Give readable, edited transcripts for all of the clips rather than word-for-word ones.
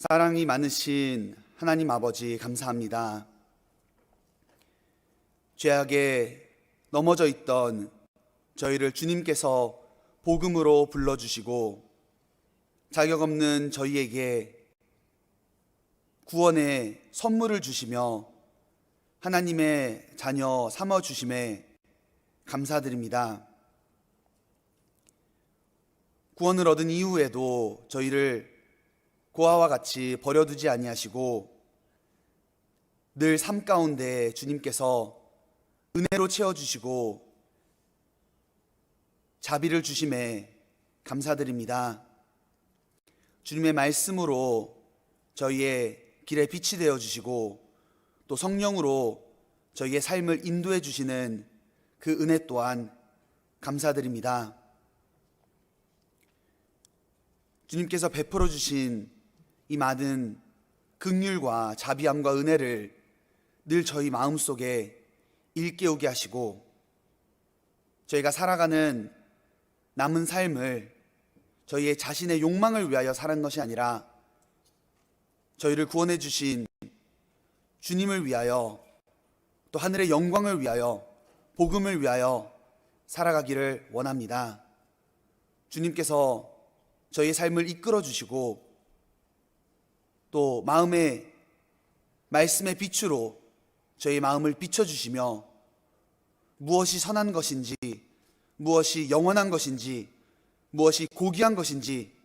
사랑이 많으신 하나님 아버지 감사합니다. 죄악에 넘어져 있던 저희를 주님께서 복음으로 불러주시고 자격 없는 저희에게 구원의 선물을 주시며 하나님의 자녀 삼아주심에 감사드립니다. 구원을 얻은 이후에도 저희를 고아와 같이 버려두지 아니하시고 늘 삶 가운데 주님께서 은혜로 채워주시고 자비를 주심에 감사드립니다. 주님의 말씀으로 저희의 길에 빛이 되어주시고 또 성령으로 저희의 삶을 인도해 주시는 그 은혜 또한 감사드립니다. 주님께서 베풀어 주신 이 많은 긍휼과 자비함과 은혜를 늘 저희 마음속에 일깨우게 하시고 저희가 살아가는 남은 삶을 저희의 자신의 욕망을 위하여 사는 것이 아니라 저희를 구원해 주신 주님을 위하여 또 하늘의 영광을 위하여 복음을 위하여 살아가기를 원합니다. 주님께서 저희의 삶을 이끌어 주시고 또 마음의 말씀의 빛으로 저희 마음을 비춰주시며 무엇이 선한 것인지, 무엇이 영원한 것인지, 무엇이 고귀한 것인지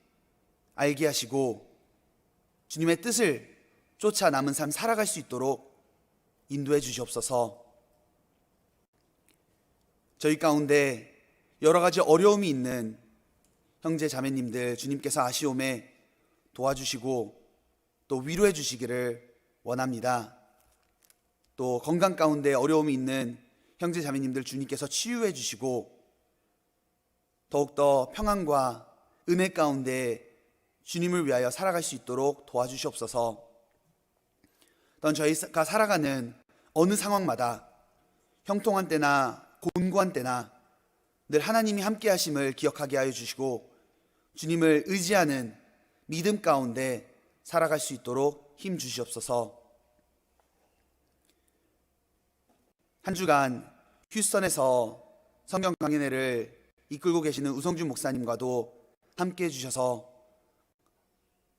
알게 하시고 주님의 뜻을 쫓아 남은 삶 살아갈 수 있도록 인도해 주시옵소서. 저희 가운데 여러 가지 어려움이 있는 형제 자매님들 주님께서 아시오매 도와주시고 또 위로해 주시기를 원합니다. 또 건강 가운데 어려움이 있는 형제 자매님들 주님께서 치유해 주시고 더욱더 평안과 은혜 가운데 주님을 위하여 살아갈 수 있도록 도와주시옵소서. 또한 저희가 살아가는 어느 상황마다 형통한 때나 곤고한 때나 늘 하나님이 함께 하심을 기억하게 하여 주시고 주님을 의지하는 믿음 가운데 살아갈 수 있도록 힘 주시옵소서. 한 주간 휴스턴에서 성경 강연회를 이끌고 계시는 우성준 목사님과도 함께 해주셔서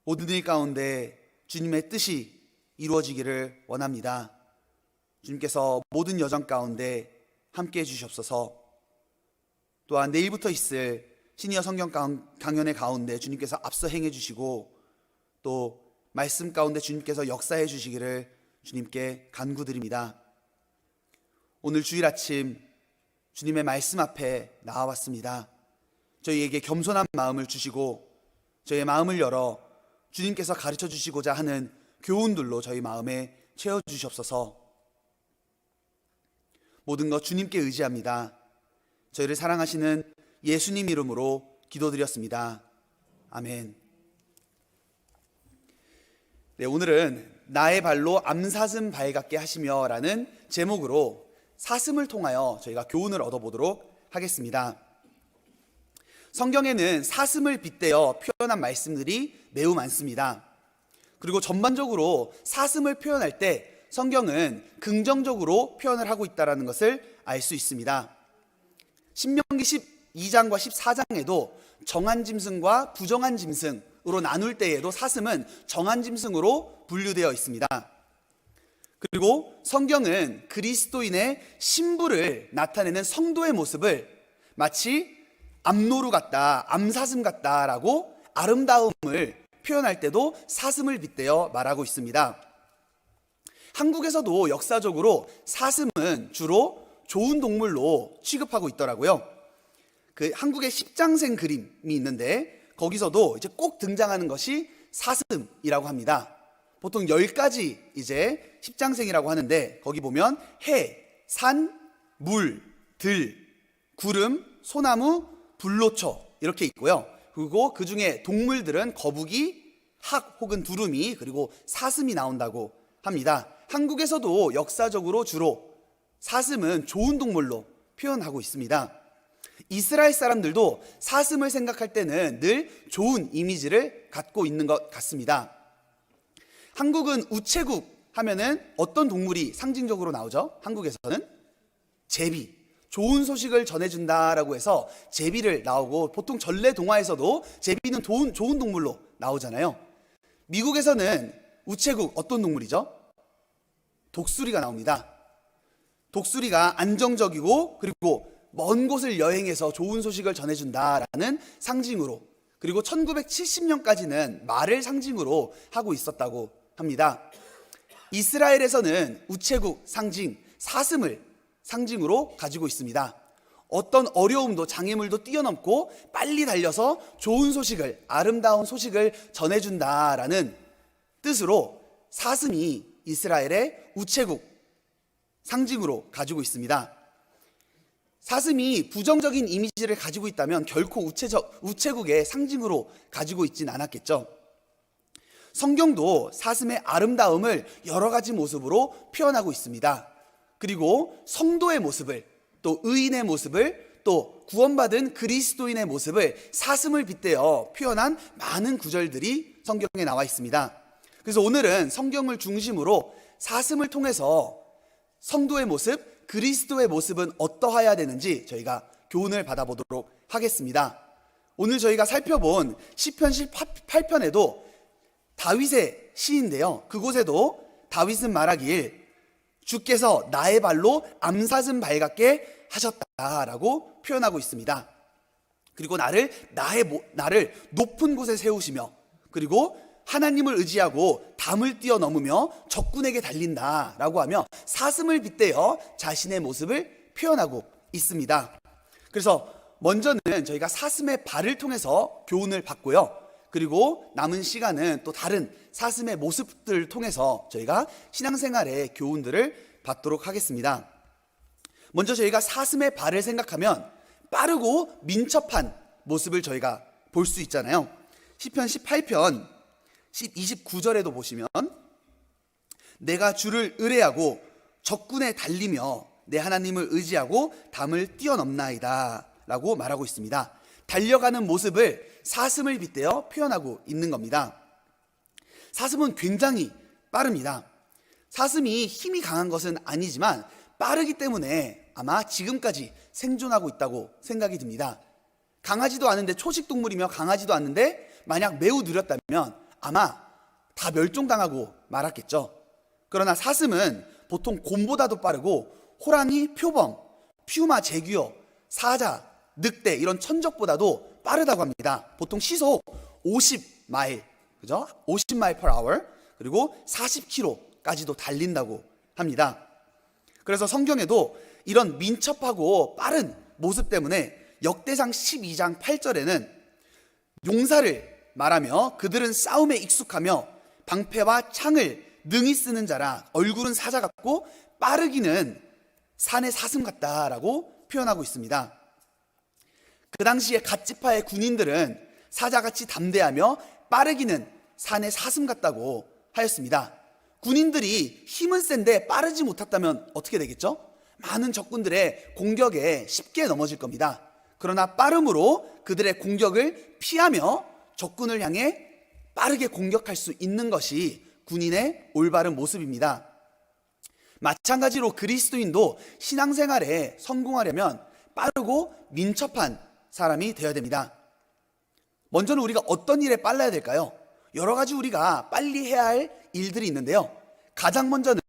모든 일 가운데 주님의 뜻이 이루어지기를 원합니다. 주님께서 모든 여정 가운데 함께 해주시옵소서. 또한 내일부터 있을 시니어 성경 강연회 가운데 주님께서 앞서 행해 주시고 또 말씀 가운데 주님께서 역사해 주시기를 주님께 간구드립니다. 오늘 주일 아침 주님의 말씀 앞에 나와왔습니다. 저희에게 겸손한 마음을 주시고 저희의 마음을 열어 주님께서 가르쳐 주시고자 하는 교훈들로 저희 마음에 채워주시옵소서. 모든 것 주님께 의지합니다. 저희를 사랑하시는 예수님 이름으로 기도드렸습니다. 아멘. 네, 오늘은 나의 발로 암사슴 발같게 하시며 라는 제목으로 사슴을 통하여 저희가 교훈을 얻어보도록 하겠습니다. 성경에는 사슴을 빗대어 표현한 말씀들이 매우 많습니다. 그리고 전반적으로 사슴을 표현할 때 성경은 긍정적으로 표현을 하고 있다는 것을 알 수 있습니다. 신명기 12장과 14장에도 정한 짐승과 부정한 짐승으로 나눌 때에도 사슴은 정한 짐승으로 분류되어 있습니다. 그리고 성경은 그리스도인의 신부를 나타내는 성도의 모습을 마치 암노루 같다, 암사슴 같다라고 아름다움을 표현할 때도 사슴을 빗대어 말하고 있습니다. 한국에서도 역사적으로 사슴은 주로 좋은 동물로 취급하고 있더라고요. 그 한국의 십장생 그림이 있는데 거기서도 이제 꼭 등장하는 것이 사슴이라고 합니다. 보통 10가지 이제 십장생이라고 하는데 거기 보면 해, 산, 물, 들, 구름, 소나무, 불로초 이렇게 있고요. 그리고 그 중에 동물들은 거북이, 학 혹은 두루미 그리고 사슴이 나온다고 합니다. 한국에서도 역사적으로 주로 사슴은 좋은 동물로 표현하고 있습니다. 이스라엘 사람들도 사슴을 생각할 때는 늘 좋은 이미지를 갖고 있는 것 같습니다. 한국은 우체국 하면은 어떤 동물이 상징적으로 나오죠? 한국에서는 제비, 좋은 소식을 전해준다라고 해서 제비를 나오고, 보통 전래 동화에서도 제비는 좋은 동물로 나오잖아요. 미국에서는 우체국 어떤 동물이죠? 독수리가 나옵니다. 독수리가 안정적이고 그리고 먼 곳을 여행해서 좋은 소식을 전해준다라는 상징으로, 그리고 1970년까지는 말을 상징으로 하고 있었다고 합니다. 이스라엘에서는 우체국 상징 사슴을 상징으로 가지고 있습니다. 어떤 어려움도 장애물도 뛰어넘고 빨리 달려서 좋은 소식을, 아름다운 소식을 전해준다라는 뜻으로 사슴이 이스라엘의 우체국 상징으로 가지고 있습니다. 사슴이 부정적인 이미지를 가지고 있다면 결코 우체국의 상징으로 가지고 있진 않았겠죠. 성경도 사슴의 아름다움을 여러 가지 모습으로 표현하고 있습니다. 그리고 성도의 모습을, 또 의인의 모습을, 또 구원받은 그리스도인의 모습을 사슴을 빗대어 표현한 많은 구절들이 성경에 나와 있습니다. 그래서 오늘은 성경을 중심으로 사슴을 통해서 성도의 모습, 그리스도의 모습은 어떠해야 되는지 저희가 교훈을 받아보도록 하겠습니다. 오늘 저희가 살펴본 시편 18편에도 다윗의 시인데요, 그곳에도 다윗은 말하길 주께서 나의 발로 암사슴 발 같게 하셨다라고 표현하고 있습니다. 그리고 나를 높은 곳에 세우시며, 그리고 하나님을 의지하고 담을 뛰어넘으며 적군에게 달린다라고 하며 사슴을 빗대어 자신의 모습을 표현하고 있습니다. 그래서 먼저는 저희가 사슴의 발을 통해서 교훈을 받고요, 그리고 남은 시간은 또 다른 사슴의 모습들을 통해서 저희가 신앙생활의 교훈들을 받도록 하겠습니다. 먼저 저희가 사슴의 발을 생각하면 빠르고 민첩한 모습을 저희가 볼 수 있잖아요. 시편 18편 29절에도 보시면 내가 주를 의뢰하고 적군에 달리며 내 하나님을 의지하고 담을 뛰어넘나이다 라고 말하고 있습니다. 달려가는 모습을 사슴을 빗대어 표현하고 있는 겁니다. 사슴은 굉장히 빠릅니다. 사슴이 힘이 강한 것은 아니지만 빠르기 때문에 아마 지금까지 생존하고 있다고 생각이 듭니다. 강하지도 않은데, 초식동물이며 강하지도 않는데 만약 매우 느렸다면 아마 다 멸종당하고 말았겠죠. 그러나 사슴은 보통 곰보다도 빠르고 호랑이, 표범, 퓨마, 제규어, 사자, 늑대 이런 천적보다도 빠르다고 합니다. 보통 시속 50마일, 그죠? 50마일 per hour, 그리고 40km까지도 달린다고 합니다. 그래서 성경에도 이런 민첩하고 빠른 모습 때문에 역대상 12장 8절에는 용사를 말하며 그들은 싸움에 익숙하며 방패와 창을 능히 쓰는 자라 얼굴은 사자 같고 빠르기는 산의 사슴 같다라고 표현하고 있습니다. 그 당시에 갓지파의 군인들은 사자같이 담대하며 빠르기는 산의 사슴 같다고 하였습니다. 군인들이 힘은 센데 빠르지 못했다면 어떻게 되겠죠? 많은 적군들의 공격에 쉽게 넘어질 겁니다. 그러나 빠름으로 그들의 공격을 피하며 적군을 향해 빠르게 공격할 수 있는 것이 군인의 올바른 모습입니다. 마찬가지로 그리스도인도 신앙생활에 성공하려면 빠르고 민첩한 사람이 되어야 됩니다. 먼저는 우리가 어떤 일에 빨라야 될까요? 여러 가지 우리가 빨리 해야 할 일들이 있는데요, 가장 먼저는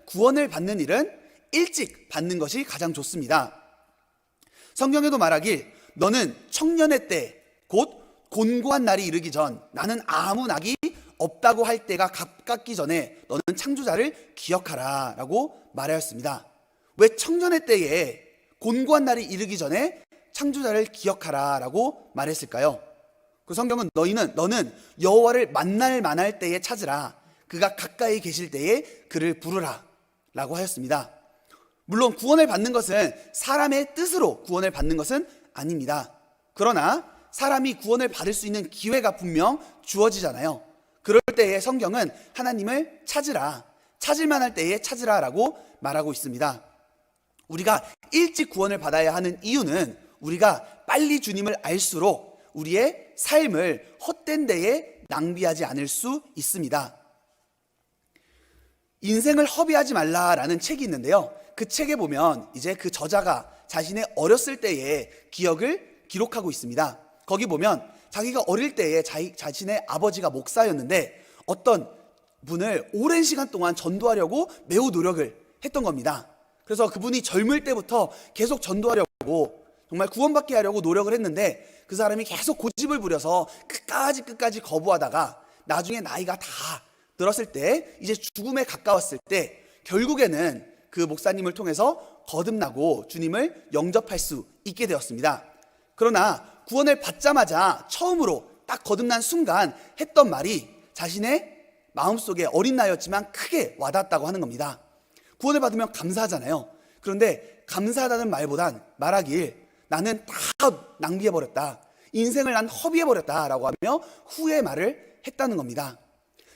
구원을 받는 일은 일찍 받는 것이 가장 좋습니다. 성경에도 말하길 너는 청년의 때 곧 곤고한 날이 이르기 전, 나는 아무 낙이 없다고 할 때가 가깝기 전에 너는 창조자를 기억하라 라고 말하였습니다. 왜 청년의 때에 곤고한 날이 이르기 전에 창조자를 기억하라 라고 말했을까요? 그 성경은 너는 여호와를 만날 만할 때에 찾으라, 그가 가까이 계실 때에 그를 부르라 라고 하였습니다. 물론 구원을 받는 것은 사람의 뜻으로 구원을 받는 것은 아닙니다. 그러나 사람이 구원을 받을 수 있는 기회가 분명 주어지잖아요. 그럴 때에 성경은 하나님을 찾으라, 찾을 만할 때에 찾으라 라고 말하고 있습니다. 우리가 일찍 구원을 받아야 하는 이유는 우리가 빨리 주님을 알수록 우리의 삶을 헛된 데에 낭비하지 않을 수 있습니다. 인생을 허비하지 말라라는 책이 있는데요. 그 책에 보면 이제 그 저자가 자신의 어렸을 때의 기억을 기록하고 있습니다. 거기 보면 자기가 어릴 때에 자신의 아버지가 목사였는데 어떤 분을 오랜 시간 동안 전도하려고 매우 노력을 했던 겁니다. 그래서 그분이 젊을 때부터 계속 전도하려고 정말 구원받게 하려고 노력을 했는데 그 사람이 계속 고집을 부려서 끝까지 거부하다가 나중에 나이가 다 들었을 때 이제 죽음에 가까웠을 때 결국에는 그 목사님을 통해서 거듭나고 주님을 영접할 수 있게 되었습니다. 그러나 구원을 받자마자 처음으로 딱 거듭난 순간 했던 말이 자신의 마음속에 어린 나이였지만 크게 와닿았다고 하는 겁니다. 구원을 받으면 감사하잖아요. 그런데 감사하다는 말보단 말하길 나는 다 낭비해버렸다, 인생을 난 허비해버렸다 라고 하며 후회 말을 했다는 겁니다.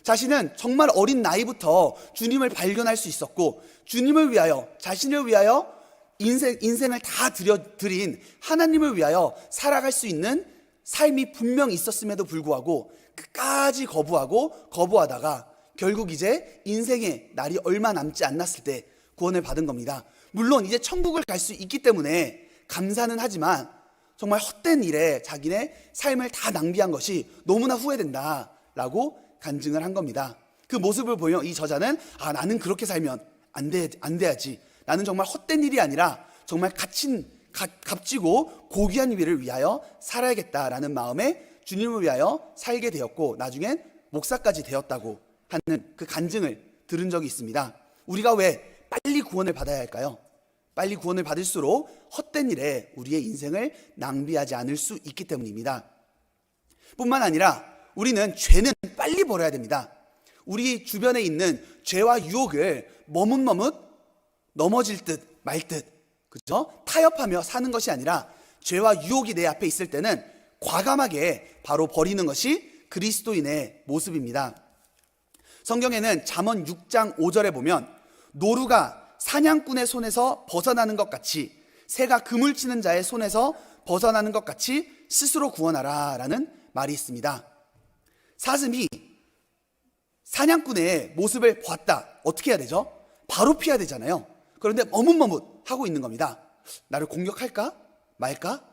자신은 정말 어린 나이부터 주님을 발견할 수 있었고 주님을 위하여, 자신을 위하여 인생을 다 드린 하나님을 위하여 살아갈 수 있는 삶이 분명 있었음에도 불구하고 끝까지 거부하다가 결국 이제 인생의 날이 얼마 남지 않았을 때 구원을 받은 겁니다. 물론 이제 천국을 갈 수 있기 때문에 감사는 하지만 정말 헛된 일에 자기네 삶을 다 낭비한 것이 너무나 후회된다라고 간증을 한 겁니다. 그 모습을 보며 이 저자는 나는 그렇게 살면 안 돼야지. 나는 정말 헛된 일이 아니라 정말 값지고 고귀한 일을 위하여 살아야겠다라는 마음에 주님을 위하여 살게 되었고 나중엔 목사까지 되었다고 하는 그 간증을 들은 적이 있습니다. 우리가 왜 빨리 구원을 받아야 할까요? 빨리 구원을 받을수록 헛된 일에 우리의 인생을 낭비하지 않을 수 있기 때문입니다. 뿐만 아니라 우리는 죄는 빨리 버려야 됩니다. 우리 주변에 있는 죄와 유혹을 머뭇머뭇 넘어질 듯 말 듯, 그죠? 타협하며 사는 것이 아니라 죄와 유혹이 내 앞에 있을 때는 과감하게 바로 버리는 것이 그리스도인의 모습입니다. 성경에는 잠언 6장 5절에 보면 노루가 사냥꾼의 손에서 벗어나는 것 같이 새가 그물 치는 자의 손에서 벗어나는 것 같이 스스로 구원하라 라는 말이 있습니다. 사슴이 사냥꾼의 모습을 보았다. 어떻게 해야 되죠? 바로 피해야 되잖아요. 그런데 머뭇머뭇 하고 있는 겁니다. 나를 공격할까 말까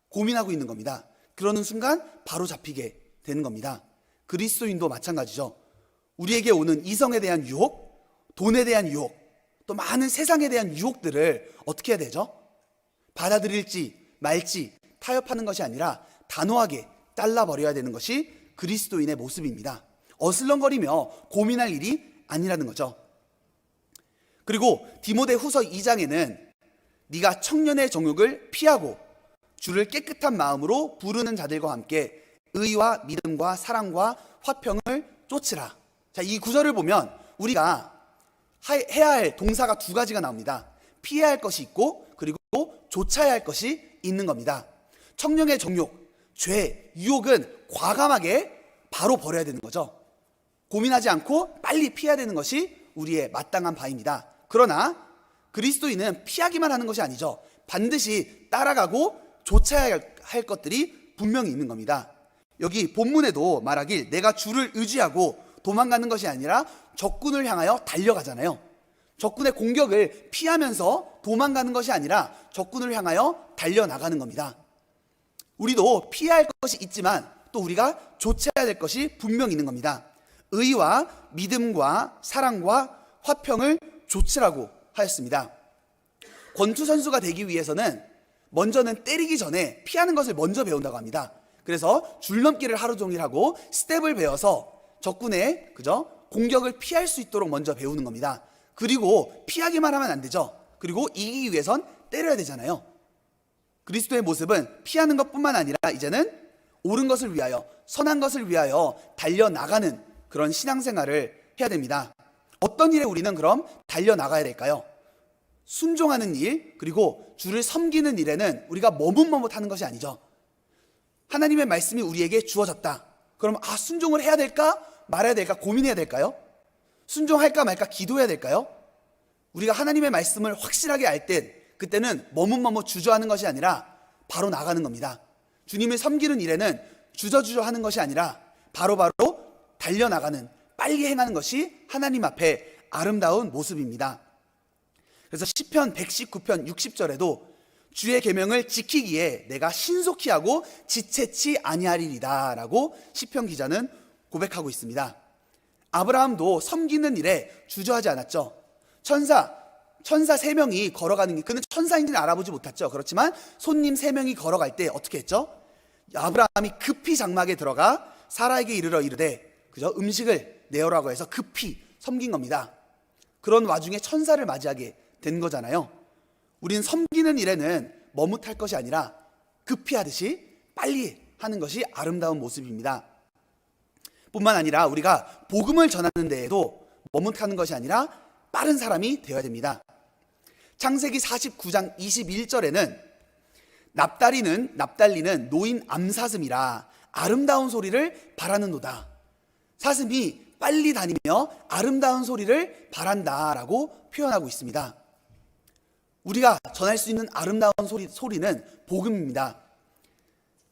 고민하고 있는 겁니다. 그러는 순간 바로 잡히게 되는 겁니다. 그리스도인도 마찬가지죠. 우리에게 오는 이성에 대한 유혹, 돈에 대한 유혹, 또 많은 세상에 대한 유혹들을 어떻게 해야 되죠? 받아들일지 말지 타협하는 것이 아니라 단호하게 잘라버려야 되는 것이 그리스도인의 모습입니다. 어슬렁거리며 고민할 일이 아니라는 거죠. 그리고 디모데 후서 2장에는 네가 청년의 정욕을 피하고 주를 깨끗한 마음으로 부르는 자들과 함께 의와 믿음과 사랑과 화평을 쫓으라. 자, 이 구절을 보면 우리가 해야 할 동사가 두 가지가 나옵니다. 피해야 할 것이 있고 그리고 쫓아야 할 것이 있는 겁니다. 청년의 정욕, 죄, 유혹은 과감하게 바로 버려야 되는 거죠. 고민하지 않고 빨리 피해야 되는 것이 우리의 마땅한 바입니다. 그러나 그리스도인은 피하기만 하는 것이 아니죠. 반드시 따라가고 쫓아야 할 것들이 분명히 있는 겁니다. 여기 본문에도 말하길 내가 주를 의지하고 도망가는 것이 아니라 적군을 향하여 달려가잖아요. 적군의 공격을 피하면서 도망가는 것이 아니라 적군을 향하여 달려나가는 겁니다. 우리도 피해야 할 것이 있지만 또 우리가 쫓아야 될 것이 분명히 있는 겁니다. 의와 믿음과 사랑과 화평을 쫓으라고 하였습니다. 권투 선수가 되기 위해서는 먼저는 때리기 전에 피하는 것을 먼저 배운다고 합니다. 그래서 줄넘기를 하루 종일 하고 스텝을 배워서 적군의 공격을 피할 수 있도록 먼저 배우는 겁니다. 그리고 피하기만 하면 안 되죠. 그리고 이기기 위해선 때려야 되잖아요. 그리스도의 모습은 피하는 것뿐만 아니라 이제는 옳은 것을 위하여, 선한 것을 위하여 달려나가는 그런 신앙생활을 해야 됩니다. 어떤 일에 우리는 그럼 달려나가야 될까요? 순종하는 일, 그리고 주를 섬기는 일에는 우리가 머뭇머뭇하는 것이 아니죠. 하나님의 말씀이 우리에게 주어졌다. 그럼 순종을 해야 될까 말아야 될까 고민해야 될까요? 순종할까 말까 기도해야 될까요? 우리가 하나님의 말씀을 확실하게 알 때 그때는 머뭇머뭇 주저하는 것이 아니라 바로 나가는 겁니다. 주님을 섬기는 일에는 주저주저 하는 것이 아니라 바로바로 달려나가는, 빨리 행하는 것이 하나님 앞에 아름다운 모습입니다. 그래서 시편 119편 60절에도 주의 계명을 지키기에 내가 신속히 하고 지체치 아니하리이다 라고 시편 기자는 고백하고 있습니다. 아브라함도 섬기는 일에 주저하지 않았죠. 천사 3명이 걸어가는 길, 그는 천사인지는 알아보지 못했죠. 그렇지만 손님 3명이 걸어갈 때 어떻게 했죠? 아브라함이 급히 장막에 들어가 사라에게 이르러 이르되 그죠? 음식을 내어라고 해서 급히 섬긴 겁니다. 그런 와중에 천사를 맞이하게 된 거잖아요. 우리는 섬기는 일에는 머뭇할 것이 아니라 급히 하듯이 빨리 하는 것이 아름다운 모습입니다. 뿐만 아니라 우리가 복음을 전하는 데에도 머뭇하는 것이 아니라 빠른 사람이 되어야 됩니다. 창세기 49장 21절에는 납달리는 노인 암사슴이라 아름다운 소리를 바라는도다. 사슴이 빨리 다니며 아름다운 소리를 바란다라고 표현하고 있습니다. 우리가 전할 수 있는 아름다운 소리는 복음입니다.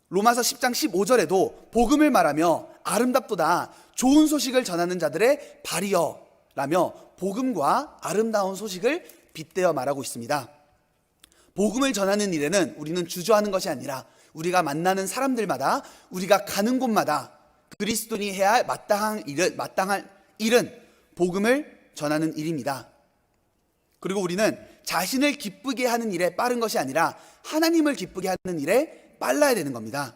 로마서 10장 15절에도 복음을 말하며 아름답도다 좋은 소식을 전하는 자들의 발이여 라며 복음과 아름다운 소식을 빗대어 말하고 있습니다. 복음을 전하는 일에는 우리는 주저하는 것이 아니라 우리가 만나는 사람들마다 우리가 가는 곳마다 그리스도인이 해야 할 마땅한 일은 복음을 전하는 일입니다. 그리고 우리는 자신을 기쁘게 하는 일에 빠른 것이 아니라 하나님을 기쁘게 하는 일에 빨라야 되는 겁니다.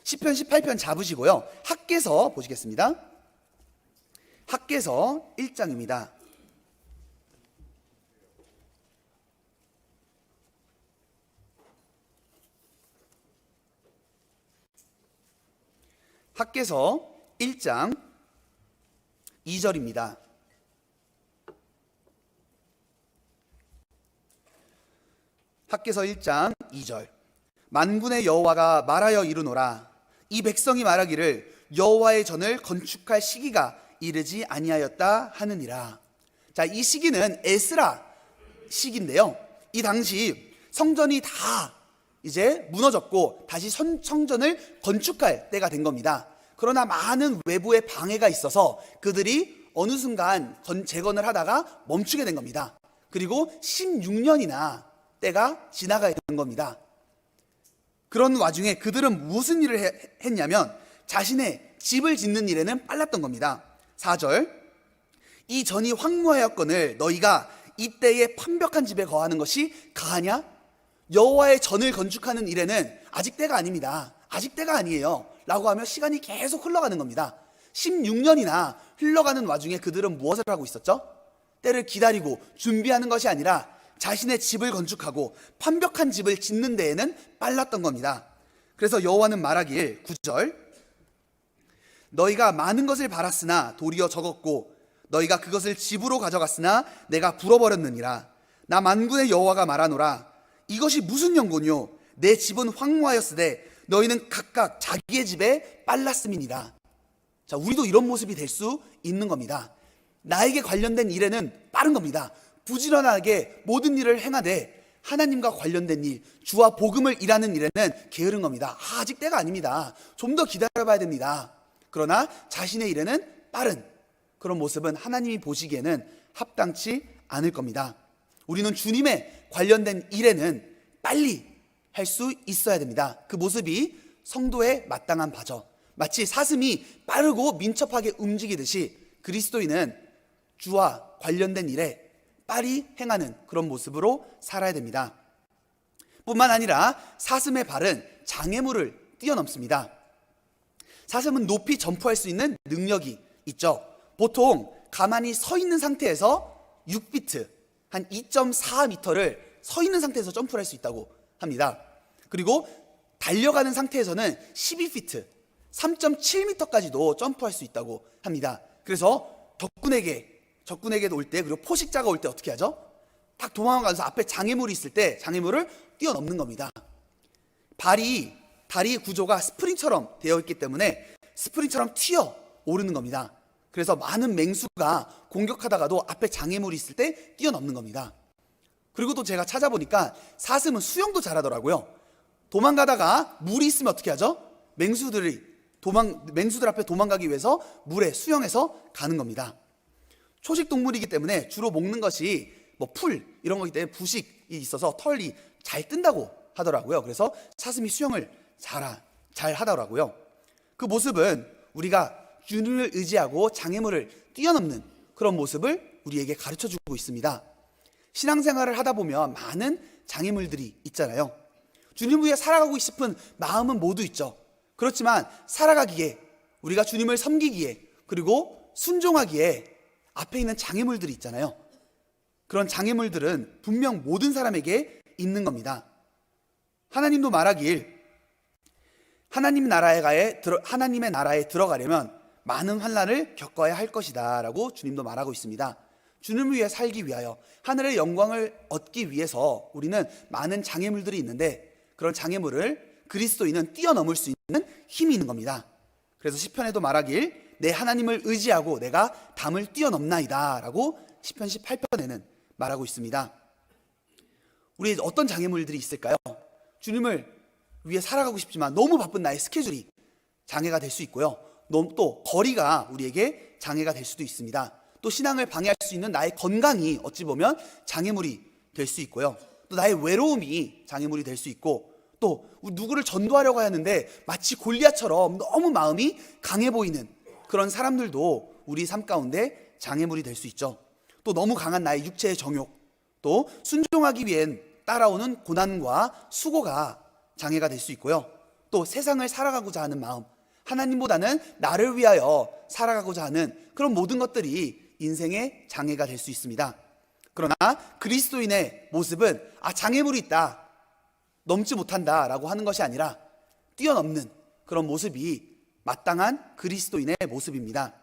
시편 18편 잡으시고요. 학개서 보시겠습니다. 학개서 1장입니다. 학개서 1장 2절입니다. 학개서 1장 2절 만군의 여호와가 말하여 이르노라 이 백성이 말하기를 여호와의 전을 건축할 시기가 이르지 아니하였다 하느니라. 자, 이 시기는 에스라 시기인데요. 이 당시 성전이 다 이제 무너졌고 다시 성전을 건축할 때가 된 겁니다. 그러나 많은 외부의 방해가 있어서 그들이 어느 순간 재건을 하다가 멈추게 된 겁니다. 그리고 16년이나 때가 지나가야 되는 겁니다. 그런 와중에 그들은 무슨 일을 했냐면 자신의 집을 짓는 일에는 빨랐던 겁니다. 4절 이 전이 황무하였거늘 너희가 이때에 판벽한 집에 거하는 것이 가하냐? 여호와의 전을 건축하는 일에는 아직 때가 아닙니다. 아직 때가 아니에요 라고 하며 시간이 계속 흘러가는 겁니다. 16년이나 흘러가는 와중에 그들은 무엇을 하고 있었죠? 때를 기다리고 준비하는 것이 아니라 자신의 집을 건축하고 판벽한 집을 짓는 데에는 빨랐던 겁니다. 그래서 여호와는 말하길 9절 너희가 많은 것을 바랐으나 도리어 적었고 너희가 그것을 집으로 가져갔으나 내가 불어버렸느니라. 나 만군의 여호와가 말하노라 이것이 무슨 연고뇨 내 집은 황무하였으되 너희는 각각 자기의 집에 빨랐음이니라. 자, 우리도 이런 모습이 될 수 있는 겁니다. 나에게 관련된 일에는 빠른 겁니다. 부지런하게 모든 일을 행하되 하나님과 관련된 일, 주와 복음을 일하는 일에는 게으른 겁니다. 아직 때가 아닙니다. 좀 더 기다려봐야 됩니다. 그러나 자신의 일에는 빠른 그런 모습은 하나님이 보시기에는 합당치 않을 겁니다. 우리는 주님의 관련된 일에는 빨리 할 수 있어야 됩니다. 그 모습이 성도의 마땅한 바죠. 마치 사슴이 빠르고 민첩하게 움직이듯이 그리스도인은 주와 관련된 일에 빨리 행하는 그런 모습으로 살아야 됩니다. 뿐만 아니라 사슴의 발은 장애물을 뛰어넘습니다. 사슴은 높이 점프할 수 있는 능력이 있죠. 보통 가만히 서 있는 상태에서 6비트, 한 2.4m를 서 있는 상태에서 점프를 할 수 있다고 합니다. 그리고 달려가는 상태에서는 12피트, 3.7m까지도 점프할 수 있다고 합니다. 그래서 적군에게 올 때, 그리고 포식자가 올 때 어떻게 하죠? 딱 도망가면서 앞에 장애물이 있을 때 장애물을 뛰어넘는 겁니다. 다리 구조가 스프링처럼 되어 있기 때문에 스프링처럼 튀어 오르는 겁니다. 그래서 많은 맹수가 공격하다가도 앞에 장애물이 있을 때 뛰어넘는 겁니다. 그리고 또 제가 찾아보니까 사슴은 수영도 잘하더라고요. 도망가다가 물이 있으면 어떻게 하죠? 맹수들 앞에 도망가기 위해서 물에 수영해서 가는 겁니다. 초식 동물이기 때문에 주로 먹는 것이 뭐 풀 이런 거기 때문에 부식이 있어서 털이 잘 뜬다고 하더라고요. 그래서 사슴이 수영을 잘 하더라고요. 그 모습은 우리가 주님을 의지하고 장애물을 뛰어넘는 그런 모습을 우리에게 가르쳐 주고 있습니다. 신앙생활을 하다 보면 많은 장애물들이 있잖아요. 주님 위해 살아가고 싶은 마음은 모두 있죠. 그렇지만 살아가기에, 우리가 주님을 섬기기에, 그리고 순종하기에 앞에 있는 장애물들이 있잖아요. 그런 장애물들은 분명 모든 사람에게 있는 겁니다. 하나님도 말하길 하나님의 나라에 들어가려면 많은 환난을 겪어야 할 것이다 라고 주님도 말하고 있습니다. 주님을 위해 살기 위하여, 하늘의 영광을 얻기 위해서 우리는 많은 장애물들이 있는데, 그런 장애물을 그리스도인은 뛰어넘을 수 있는 힘이 있는 겁니다. 그래서 시편에도 말하길 내 하나님을 의지하고 내가 담을 뛰어넘나이다 라고 시편 18편에는 말하고 있습니다. 우리 어떤 장애물들이 있을까요? 주님을 위해 살아가고 싶지만 너무 바쁜 나의 스케줄이 장애가 될 수 있고요. 또 거리가 우리에게 장애가 될 수도 있습니다. 또 신앙을 방해할 수 있는 나의 건강이 어찌 보면 장애물이 될 수 있고요. 또 나의 외로움이 장애물이 될 수 있고, 또 누구를 전도하려고 하는데 마치 골리앗처럼 너무 마음이 강해 보이는 그런 사람들도 우리 삶 가운데 장애물이 될 수 있죠. 또 너무 강한 나의 육체의 정욕, 또 순종하기 위hen 따라오는 고난과 수고가 장애가 될 수 있고요. 또 세상을 살아가고자 하는 마음, 하나님보다는 나를 위하여 살아가고자 하는 그런 모든 것들이 인생의 장애가 될 수 있습니다. 그러나 그리스도인의 모습은 장애물이 있다, 넘지 못한다 라고 하는 것이 아니라 뛰어넘는 그런 모습이 마땅한 그리스도인의 모습입니다.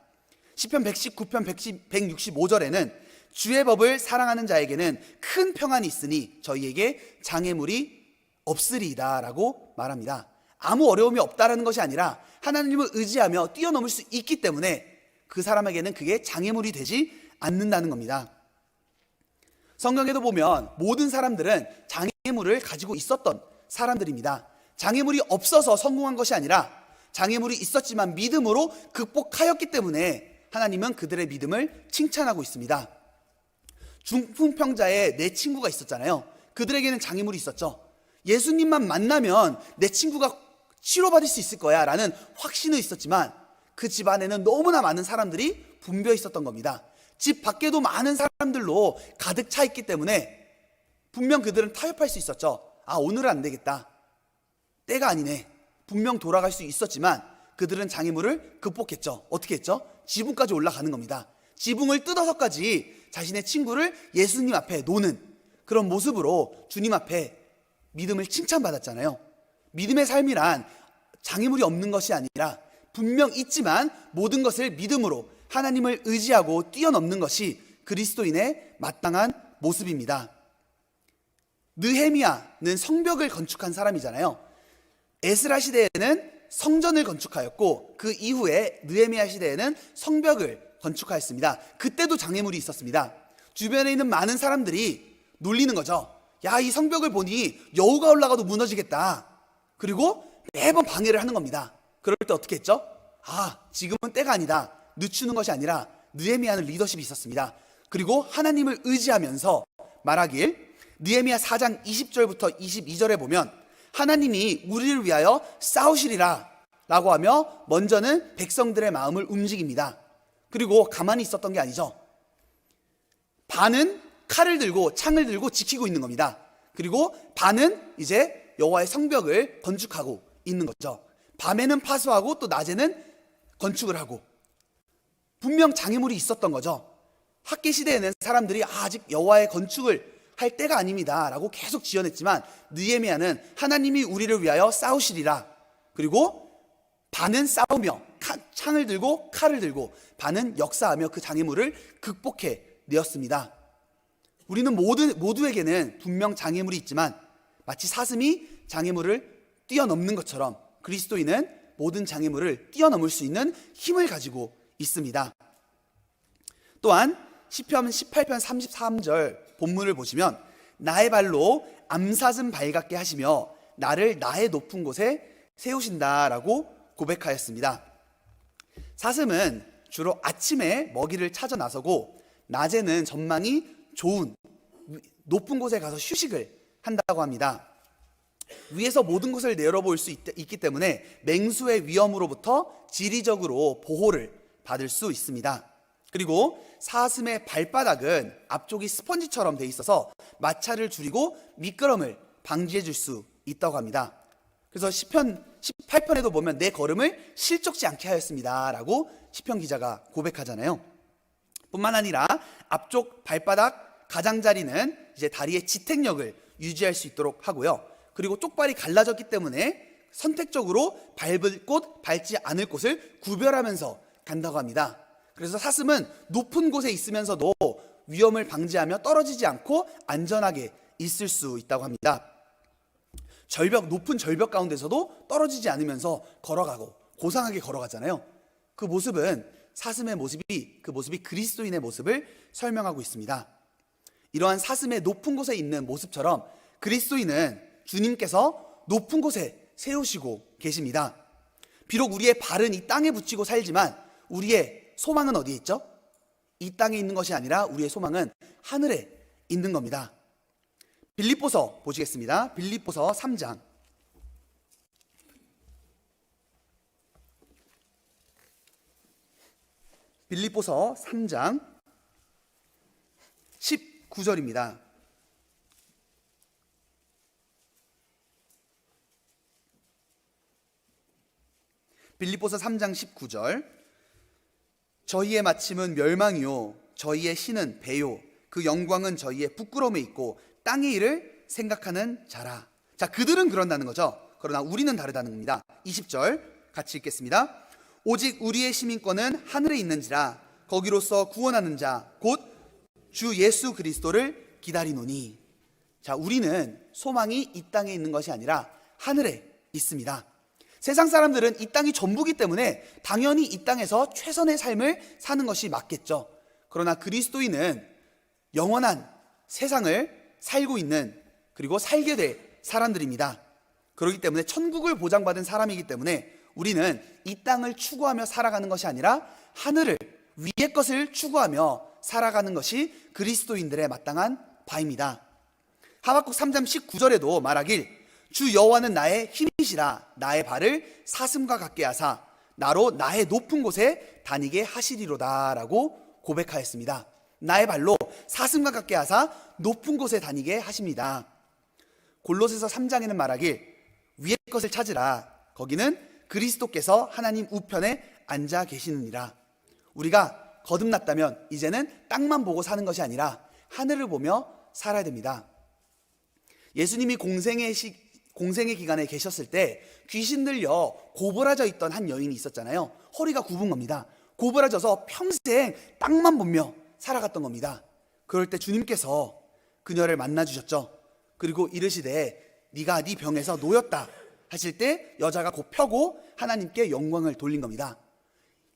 시편 119편 165절에는 주의 법을 사랑하는 자에게는 큰 평안이 있으니 저희에게 장애물이 없으리이다 라고 말합니다. 아무 어려움이 없다라는 것이 아니라 하나님을 의지하며 뛰어넘을 수 있기 때문에 그 사람에게는 그게 장애물이 되지 않는다는 겁니다. 성경에도 보면 모든 사람들은 장애물을 가지고 있었던 사람들입니다. 장애물이 없어서 성공한 것이 아니라 장애물이 있었지만 믿음으로 극복하였기 때문에 하나님은 그들의 믿음을 칭찬하고 있습니다. 중풍병자의 네 친구가 있었잖아요. 그들에게는 장애물이 있었죠. 예수님만 만나면 내 친구가 치료받을 수 있을 거야 라는 확신은 있었지만 그 집 안에는 너무나 많은 사람들이 붐벼 있었던 겁니다. 집 밖에도 많은 사람들로 가득 차 있기 때문에 분명 그들은 타협할 수 있었죠. 오늘은 안 되겠다, 때가 아니네. 분명 돌아갈 수 있었지만 그들은 장애물을 극복했죠. 어떻게 했죠? 지붕까지 올라가는 겁니다. 지붕을 뜯어서까지 자신의 친구를 예수님 앞에 놓는 그런 모습으로 주님 앞에 믿음을 칭찬받았잖아요. 믿음의 삶이란 장애물이 없는 것이 아니라 분명 있지만 모든 것을 믿음으로 하나님을 의지하고 뛰어넘는 것이 그리스도인의 마땅한 모습입니다. 느헤미야는 성벽을 건축한 사람이잖아요. 에스라 시대에는 성전을 건축하였고 그 이후에 느헤미야 시대에는 성벽을 건축하였습니다. 그때도 장애물이 있었습니다. 주변에 있는 많은 사람들이 놀리는 거죠. 이 성벽을 보니 여우가 올라가도 무너지겠다. 그리고 매번 방해를 하는 겁니다. 그럴 때 어떻게 했죠? 지금은 때가 아니다. 늦추는 것이 아니라 느헤미야는 리더십이 있었습니다. 그리고 하나님을 의지하면서 말하길 느헤미야 4장 20절부터 22절에 보면 하나님이 우리를 위하여 싸우시리라 라고 하며 먼저는 백성들의 마음을 움직입니다. 그리고 가만히 있었던 게 아니죠. 반은 칼을 들고 창을 들고 지키고 있는 겁니다. 그리고 반은 이제 여호와의 성벽을 건축하고 있는 거죠. 밤에는 파수하고 또 낮에는 건축을 하고, 분명 장애물이 있었던 거죠. 학계 시대에는 사람들이 아직 여호와의 건축을 할 때가 아닙니다 라고 계속 지어냈지만 느헤미야는 하나님이 우리를 위하여 싸우시리라, 그리고 반은 싸우며 창을 들고 칼을 들고 반은 역사하며 그 장애물을 극복해 내었습니다. 우리는 모두에게는 분명 장애물이 있지만 마치 사슴이 장애물을 뛰어넘는 것처럼 그리스도인은 모든 장애물을 뛰어넘을 수 있는 힘을 가지고 있습니다. 또한 시편 18편 33절 본문을 보시면 나의 발로 암사슴 발같게 하시며 나를 나의 높은 곳에 세우신다라고 고백하였습니다. 사슴은 주로 아침에 먹이를 찾아 나서고 낮에는 전망이 좋은 높은 곳에 가서 휴식을 한다고 합니다. 위에서 모든 것을 내려볼 수 있기 때문에 맹수의 위험으로부터 지리적으로 보호를 받을 수 있습니다. 그리고 사슴의 발바닥은 앞쪽이 스펀지처럼 돼 있어서 마찰을 줄이고 미끄럼을 방지해 줄 수 있다고 합니다. 그래서 시편 18편에도 보면 내 걸음을 실족지 않게 하였습니다 라고 시편 기자가 고백하잖아요. 뿐만 아니라 앞쪽 발바닥 가장자리는 이제 다리의 지탱력을 유지할 수 있도록 하고요. 그리고 쪽발이 갈라졌기 때문에 선택적으로 밟을 곳, 밟지 않을 곳을 구별하면서 간다고 합니다. 그래서 사슴은 높은 곳에 있으면서도 위험을 방지하며 떨어지지 않고 안전하게 있을 수 있다고 합니다. 높은 절벽 가운데서도 떨어지지 않으면서 걸어가고 고상하게 걸어가잖아요. 그 모습은 사슴의 모습이 그리스도인의 모습을 설명하고 있습니다. 이러한 사슴의 높은 곳에 있는 모습처럼 그리스도인은 주님께서 높은 곳에 세우시고 계십니다. 비록 우리의 발은 이 땅에 붙이고 살지만 우리의 소망은 어디에 있죠? 이 땅에 있는 것이 아니라 우리의 소망은 하늘에 있는 겁니다. 빌립보서 보시겠습니다. 빌립보서 3장. 빌립보서 3장 19절입니다. 빌립보서 3장 19절. 저희의 마침은 멸망이요 저희의 신은 배요 그 영광은 저희의 부끄러움에 있고 땅의 일을 생각하는 자라. 자, 그들은 그런다는 거죠. 그러나 우리는 다르다는 겁니다. 20절 같이 읽겠습니다. 오직 우리의 시민권은 하늘에 있는지라 거기로서 구원하는 자 곧 주 예수 그리스도를 기다리노니. 자, 우리는 소망이 이 땅에 있는 것이 아니라 하늘에 있습니다. 세상 사람들은 이 땅이 전부기 때문에 당연히 이 땅에서 최선의 삶을 사는 것이 맞겠죠. 그러나 그리스도인은 영원한 세상을 살고 있는 그리고 살게 될 사람들입니다. 그렇기 때문에 천국을 보장받은 사람이기 때문에 우리는 이 땅을 추구하며 살아가는 것이 아니라 하늘을 위의 것을 추구하며 살아가는 것이 그리스도인들의 마땅한 바입니다. 하박국 3장 19절에도 말하길 주 여호와는 나의 힘이시라 나의 발을 사슴과 같게 하사 나로 나의 높은 곳에 다니게 하시리로다 라고 고백하였습니다. 나의 발로 사슴과 같게 하사 높은 곳에 다니게 하십니다. 골로새서 3장에는 말하길 위의 것을 찾으라 거기는 그리스도께서 하나님 우편에 앉아 계시느니라. 우리가 거듭났다면 이제는 땅만 보고 사는 것이 아니라 하늘을 보며 살아야 됩니다. 예수님이 공생의 기간에 계셨을 때 귀신 들려 고부라져 있던 한 여인이 있었잖아요. 허리가 굽은 겁니다. 고부라져서 평생 땅만 보며 살아갔던 겁니다. 그럴 때 주님께서 그녀를 만나 주셨죠. 그리고 이르시되 네가 네 병에서 놓였다 하실 때 여자가 곧 펴고 하나님께 영광을 돌린 겁니다.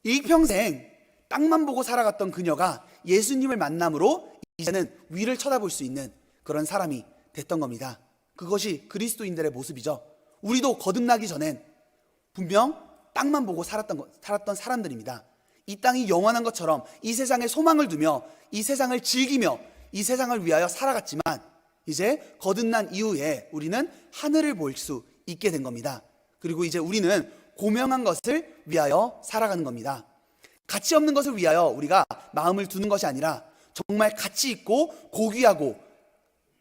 일평생 땅만 보고 살아갔던 그녀가 예수님을 만남으로 이제는 위를 쳐다볼 수 있는 그런 사람이 됐던 겁니다. 그것이 그리스도인들의 모습이죠. 우리도 거듭나기 전엔 분명 땅만 보고 살았던 사람들입니다. 이 땅이 영원한 것처럼 이 세상에 소망을 두며 이 세상을 즐기며 이 세상을 위하여 살아갔지만 이제 거듭난 이후에 우리는 하늘을 볼 수 있게 된 겁니다. 그리고 이제 우리는 고명한 것을 위하여 살아가는 겁니다. 가치 없는 것을 위하여 우리가 마음을 두는 것이 아니라 정말 가치 있고 고귀하고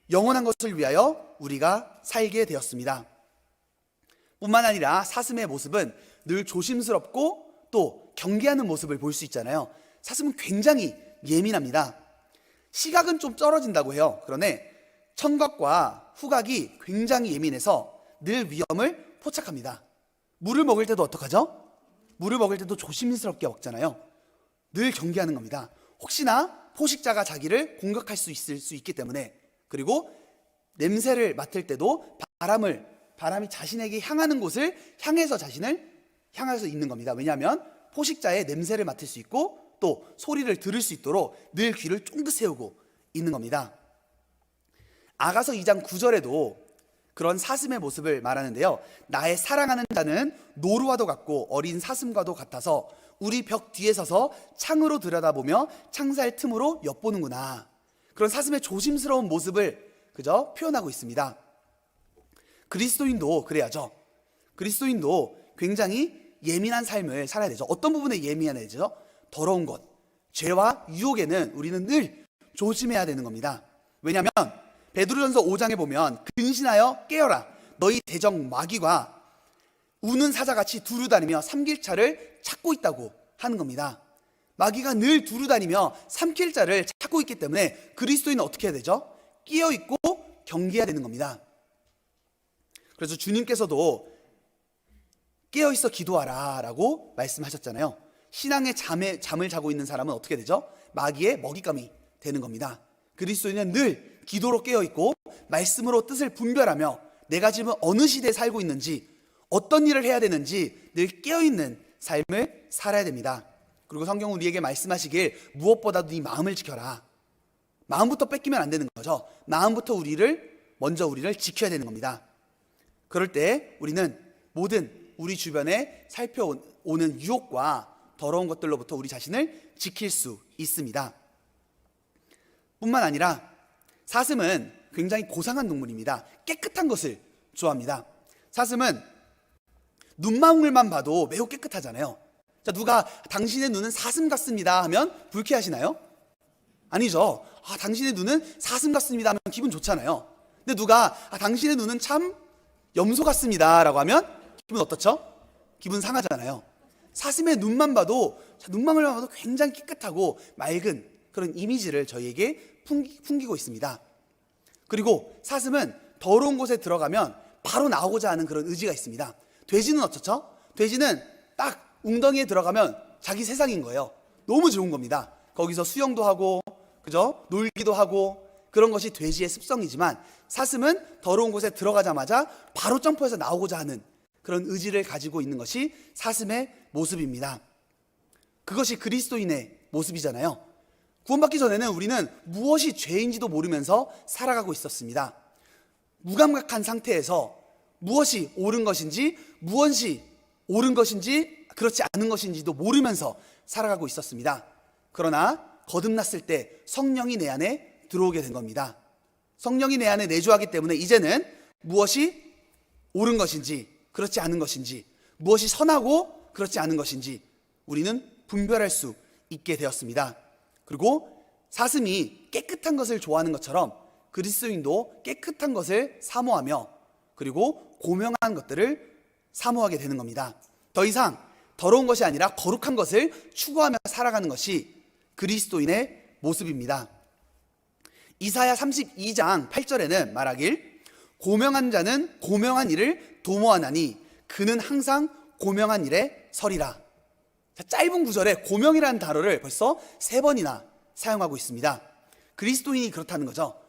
영원한 것을 위하여 우리가 살게 되었습니다. 뿐만 아니라 사슴의 모습은 늘 조심스럽고 또 경계하는 모습을 볼 수 있잖아요. 사슴은 굉장히 예민합니다. 시각은 좀 떨어진다고 해요. 그런데 청각과 후각이 굉장히 예민해서 늘 위험을 포착합니다. 물을 먹을 때도 어떡하죠? 물을 먹을 때도 조심스럽게 먹잖아요. 늘 경계하는 겁니다. 혹시나 포식자가 자기를 공격할 수 있을 수 있기 때문에. 그리고 냄새를 맡을 때도 바람이 자신에게 향하는 곳을 향해서 자신을 향해서 있는 겁니다. 왜냐하면 포식자의 냄새를 맡을 수 있고 또 소리를 들을 수 있도록 늘 귀를 쫑긋 세우고 있는 겁니다. 아가서 2장 9절에도 그런 사슴의 모습을 말하는데요. 나의 사랑하는 자는 노루와도 같고 어린 사슴과도 같아서 우리 벽 뒤에 서서 창으로 들여다보며 창살 틈으로 엿보는구나. 그런 사슴의 조심스러운 모습을 그저 표현하고 있습니다. 그리스도인도 그래야죠. 그리스도인도 굉장히 예민한 삶을 살아야 되죠. 어떤 부분에 예민해야 되죠? 더러운 것, 죄와 유혹에는 우리는 늘 조심해야 되는 겁니다. 왜냐하면 베드로전서 5장에 보면 근신하여 깨어라 너희 대적 마귀가 우는 사자같이 두루다니며 삼킬 자를 찾고 있다고 하는 겁니다. 마귀가 늘 두루다니며 삼킬 자를 찾고 있기 때문에 그리스도인은 어떻게 해야 되죠? 끼어있고 경계해야 되는 겁니다. 그래서 주님께서도 깨어있어 기도하라 라고 말씀하셨잖아요. 신앙의 잠을 자고 있는 사람은 어떻게 되죠? 마귀의 먹잇감이 되는 겁니다. 그리스도인은 늘 기도로 깨어있고 말씀으로 뜻을 분별하며 내가 지금 어느 시대에 살고 있는지 어떤 일을 해야 되는지 늘 깨어있는 삶을 살아야 됩니다. 그리고 성경은 우리에게 말씀하시길 무엇보다도 네 마음을 지켜라. 마음부터 뺏기면 안 되는 거죠. 마음부터 먼저 우리를 지켜야 되는 겁니다. 그럴 때 우리는 모든 우리 주변에 살펴오는 유혹과 더러운 것들로부터 우리 자신을 지킬 수 있습니다. 뿐만 아니라 사슴은 굉장히 고상한 동물입니다. 깨끗한 것을 좋아합니다. 사슴은 눈망울만 봐도 매우 깨끗하잖아요. 자, 누가 당신의 눈은 사슴 같습니다 하면 불쾌하시나요? 아니죠. 당신의 눈은 사슴 같습니다 하면 기분 좋잖아요. 근데 누가 당신의 눈은 참 염소 같습니다 라고 하면 기분 어떻죠? 기분 상하잖아요. 사슴의 눈만 봐도, 눈망울만 봐도 굉장히 깨끗하고 맑은 그런 이미지를 저희에게 풍기고 있습니다. 그리고 사슴은 더러운 곳에 들어가면 바로 나오고자 하는 그런 의지가 있습니다. 돼지는 어떻죠? 돼지는 딱 웅덩이에 들어가면 자기 세상인 거예요. 너무 좋은 겁니다. 거기서 수영도 하고 그죠? 놀기도 하고 그런 것이 돼지의 습성이지만 사슴은 더러운 곳에 들어가자마자 바로 점프해서 나오고자 하는 그런 의지를 가지고 있는 것이 사슴의 모습입니다. 그것이 그리스도인의 모습이잖아요. 구원받기 전에는 우리는 무엇이 죄인지도 모르면서 살아가고 있었습니다. 무감각한 상태에서 무엇이 옳은 것인지 무엇이 옳은 것인지 그렇지 않은 것인지도 모르면서 살아가고 있었습니다. 그러나 거듭났을 때 성령이 내 안에 들어오게 된 겁니다. 성령이 내 안에 내주하기 때문에 이제는 무엇이 옳은 것인지 그렇지 않은 것인지 무엇이 선하고 그렇지 않은 것인지 우리는 분별할 수 있게 되었습니다. 그리고 사슴이 깨끗한 것을 좋아하는 것처럼 그리스도인도 깨끗한 것을 사모하며 그리고 고명한 것들을 사모하게 되는 겁니다. 더 이상 더러운 것이 아니라 거룩한 것을 추구하며 살아가는 것이 그리스도인의 모습입니다. 이사야 32장 8절에는 말하길 고명한 자는 고명한 일을 도모하나니 그는 항상 고명한 일에 서리라. 짧은 구절에 고명이라는 단어를 벌써 3번이나 사용하고 있습니다. 그리스도인이 그렇다는 거죠.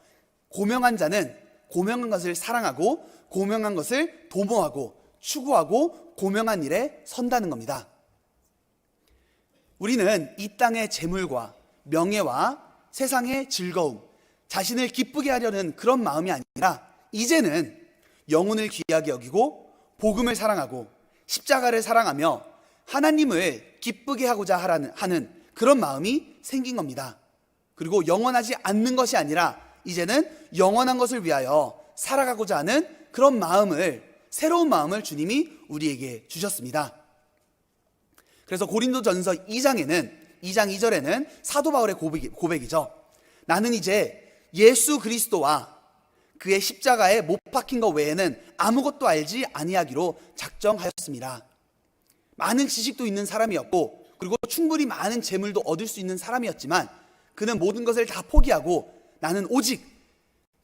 고명한 자는 고명한 것을 사랑하고 고명한 것을 도모하고 추구하고 고명한 일에 선다는 겁니다. 우리는 이 땅의 재물과 명예와 세상의 즐거움, 자신을 기쁘게 하려는 그런 마음이 아니라 이제는 영혼을 귀하게 여기고 복음을 사랑하고 십자가를 사랑하며 하나님을 기쁘게 하고자 하는 그런 마음이 생긴 겁니다. 그리고 영원하지 않는 것이 아니라 이제는 영원한 것을 위하여 살아가고자 하는 그런 마음을, 새로운 마음을 주님이 우리에게 주셨습니다. 그래서 고린도전서 2장 2절에는 사도 바울의 고백이죠. 나는 이제 예수 그리스도와 그의 십자가에 못 박힌 것 외에는 아무것도 알지 아니하기로 작정하였습니다. 많은 지식도 있는 사람이었고 그리고 충분히 많은 재물도 얻을 수 있는 사람이었지만 그는 모든 것을 다 포기하고 나는 오직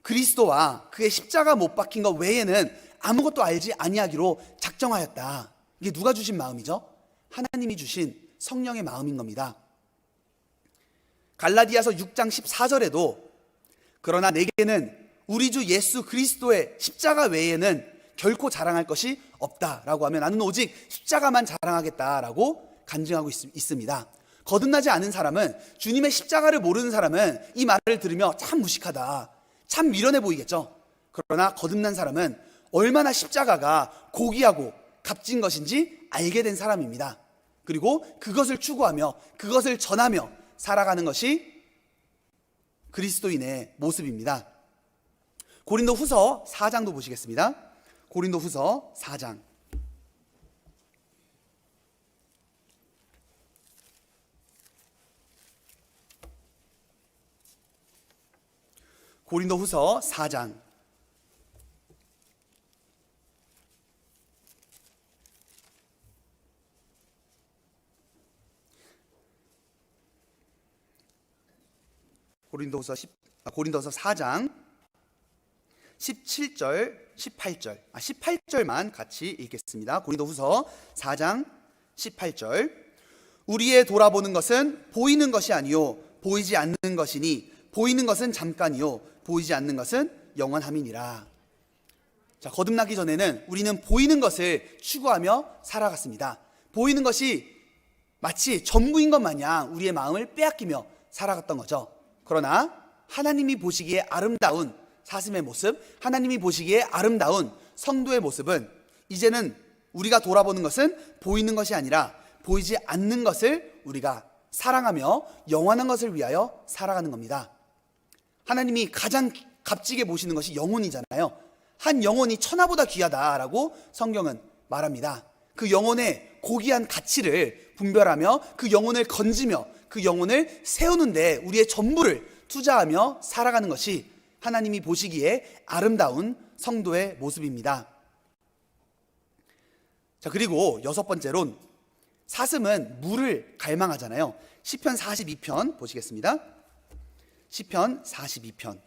그리스도와 그의 십자가 못 박힌 것 외에는 아무것도 알지 아니하기로 작정하였다. 이게 누가 주신 마음이죠? 하나님이 주신 성령의 마음인 겁니다. 갈라디아서 6장 14절에도 그러나 내게는 우리 주 예수 그리스도의 십자가 외에는 결코 자랑할 것이 없다라고 하면 나는 오직 십자가만 자랑하겠다라고 간증하고 있습니다. 거듭나지 않은 사람은, 주님의 십자가를 모르는 사람은 이 말을 들으며 참 무식하다, 참 미련해 보이겠죠. 그러나 거듭난 사람은 얼마나 십자가가 고귀하고 값진 것인지 알게 된 사람입니다. 그리고 그것을 추구하며 그것을 전하며 살아가는 것이 그리스도인의 모습입니다. 고린도후서 4장도 보시겠습니다. 고린도후서 4장. 고린도후서 4장. 고린도서 4장 17절, 18절. 18절만 같이 읽겠습니다. 고린도후서 4장 18절. 우리의 돌아보는 것은 보이는 것이 아니요 보이지 않는 것이니 보이는 것은 잠깐이요 보이지 않는 것은 영원함이니라. 자, 거듭나기 전에는 우리는 보이는 것을 추구하며 살아갔습니다. 보이는 것이 마치 전부인 것 마냥 우리의 마음을 빼앗기며 살아갔던 거죠. 그러나 하나님이 보시기에 아름다운 사슴의 모습, 하나님이 보시기에 아름다운 성도의 모습은 이제는 우리가 돌아보는 것은 보이는 것이 아니라 보이지 않는 것을 우리가 사랑하며 영원한 것을 위하여 살아가는 겁니다. 하나님이 가장 값지게 보시는 것이 영혼이잖아요. 한 영혼이 천하보다 귀하다라고 성경은 말합니다. 그 영혼의 고귀한 가치를 분별하며 그 영혼을 건지며 그 영혼을 세우는데 우리의 전부를 투자하며 살아가는 것이 하나님이 보시기에 아름다운 성도의 모습입니다. 자, 그리고 여섯 번째론 사슴은 물을 갈망하잖아요. 시편 42편 보시겠습니다. 시편 42편.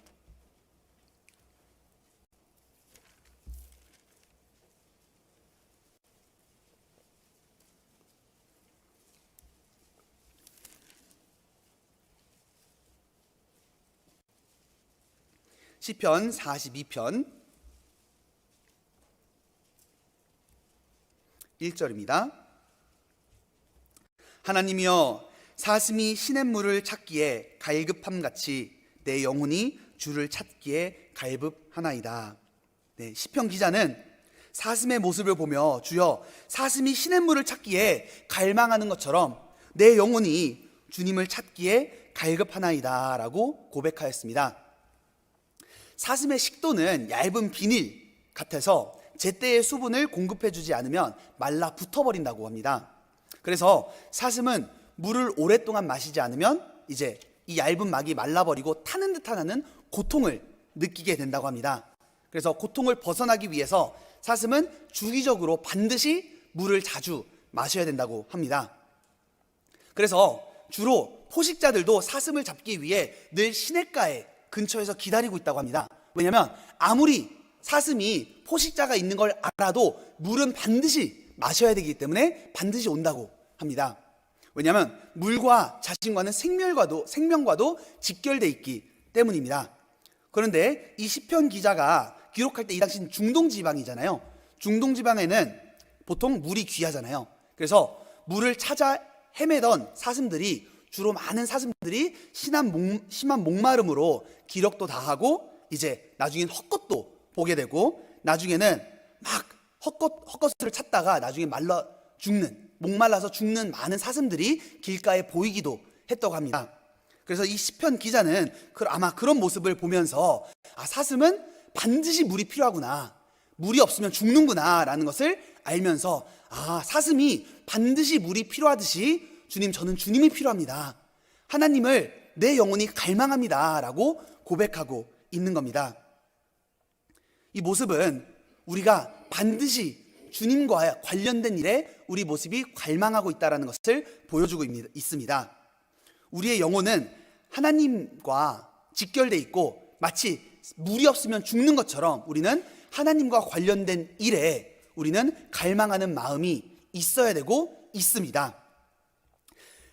시편 42편 1절입니다. 하나님이여 사슴이 시냇물을 찾기에 갈급함같이 내 영혼이 주를 찾기에 갈급하나이다. 네, 시편 기자는 사슴의 모습을 보며 주여 사슴이 시냇물을 찾기에 갈망하는 것처럼 내 영혼이 주님을 찾기에 갈급하나이다 라고 고백하였습니다. 사슴의 식도는 얇은 비닐 같아서 제때의 수분을 공급해주지 않으면 말라 붙어버린다고 합니다. 그래서 사슴은 물을 오랫동안 마시지 않으면 이제 이 얇은 막이 말라버리고 타는 듯한 하는 고통을 느끼게 된다고 합니다. 그래서 고통을 벗어나기 위해서 사슴은 주기적으로 반드시 물을 자주 마셔야 된다고 합니다. 그래서 주로 포식자들도 사슴을 잡기 위해 늘 시냇가에 근처에서 기다리고 있다고 합니다. 왜냐하면 아무리 사슴이 포식자가 있는 걸 알아도 물은 반드시 마셔야 되기 때문에 반드시 온다고 합니다. 왜냐하면 물과 자신과는 생명과도 직결되어 있기 때문입니다. 그런데 이 시편 기자가 기록할 때 이 당시는 중동 지방이잖아요. 중동 지방에는 보통 물이 귀하잖아요. 그래서 물을 찾아 헤매던 사슴들이 주로 많은 사슴들이 심한 목마름으로 기력도 다하고 이제 나중엔 헛것도 보게 되고 나중에는 막 헛것을 찾다가 나중에 목말라서 죽는 많은 사슴들이 길가에 보이기도 했다고 합니다. 그래서 이 시편 기자는 아마 그런 모습을 보면서 사슴은 반드시 물이 필요하구나, 물이 없으면 죽는구나 라는 것을 알면서 사슴이 반드시 물이 필요하듯이 주님, 저는 주님이 필요합니다, 하나님을 내 영혼이 갈망합니다 라고 고백하고 있는 겁니다. 이 모습은 우리가 반드시 주님과 관련된 일에 우리 모습이 갈망하고 있다는 것을 보여주고 있습니다. 우리의 영혼은 하나님과 직결되어 있고 마치 물이 없으면 죽는 것처럼 우리는 하나님과 관련된 일에 우리는 갈망하는 마음이 있어야 되고 있습니다.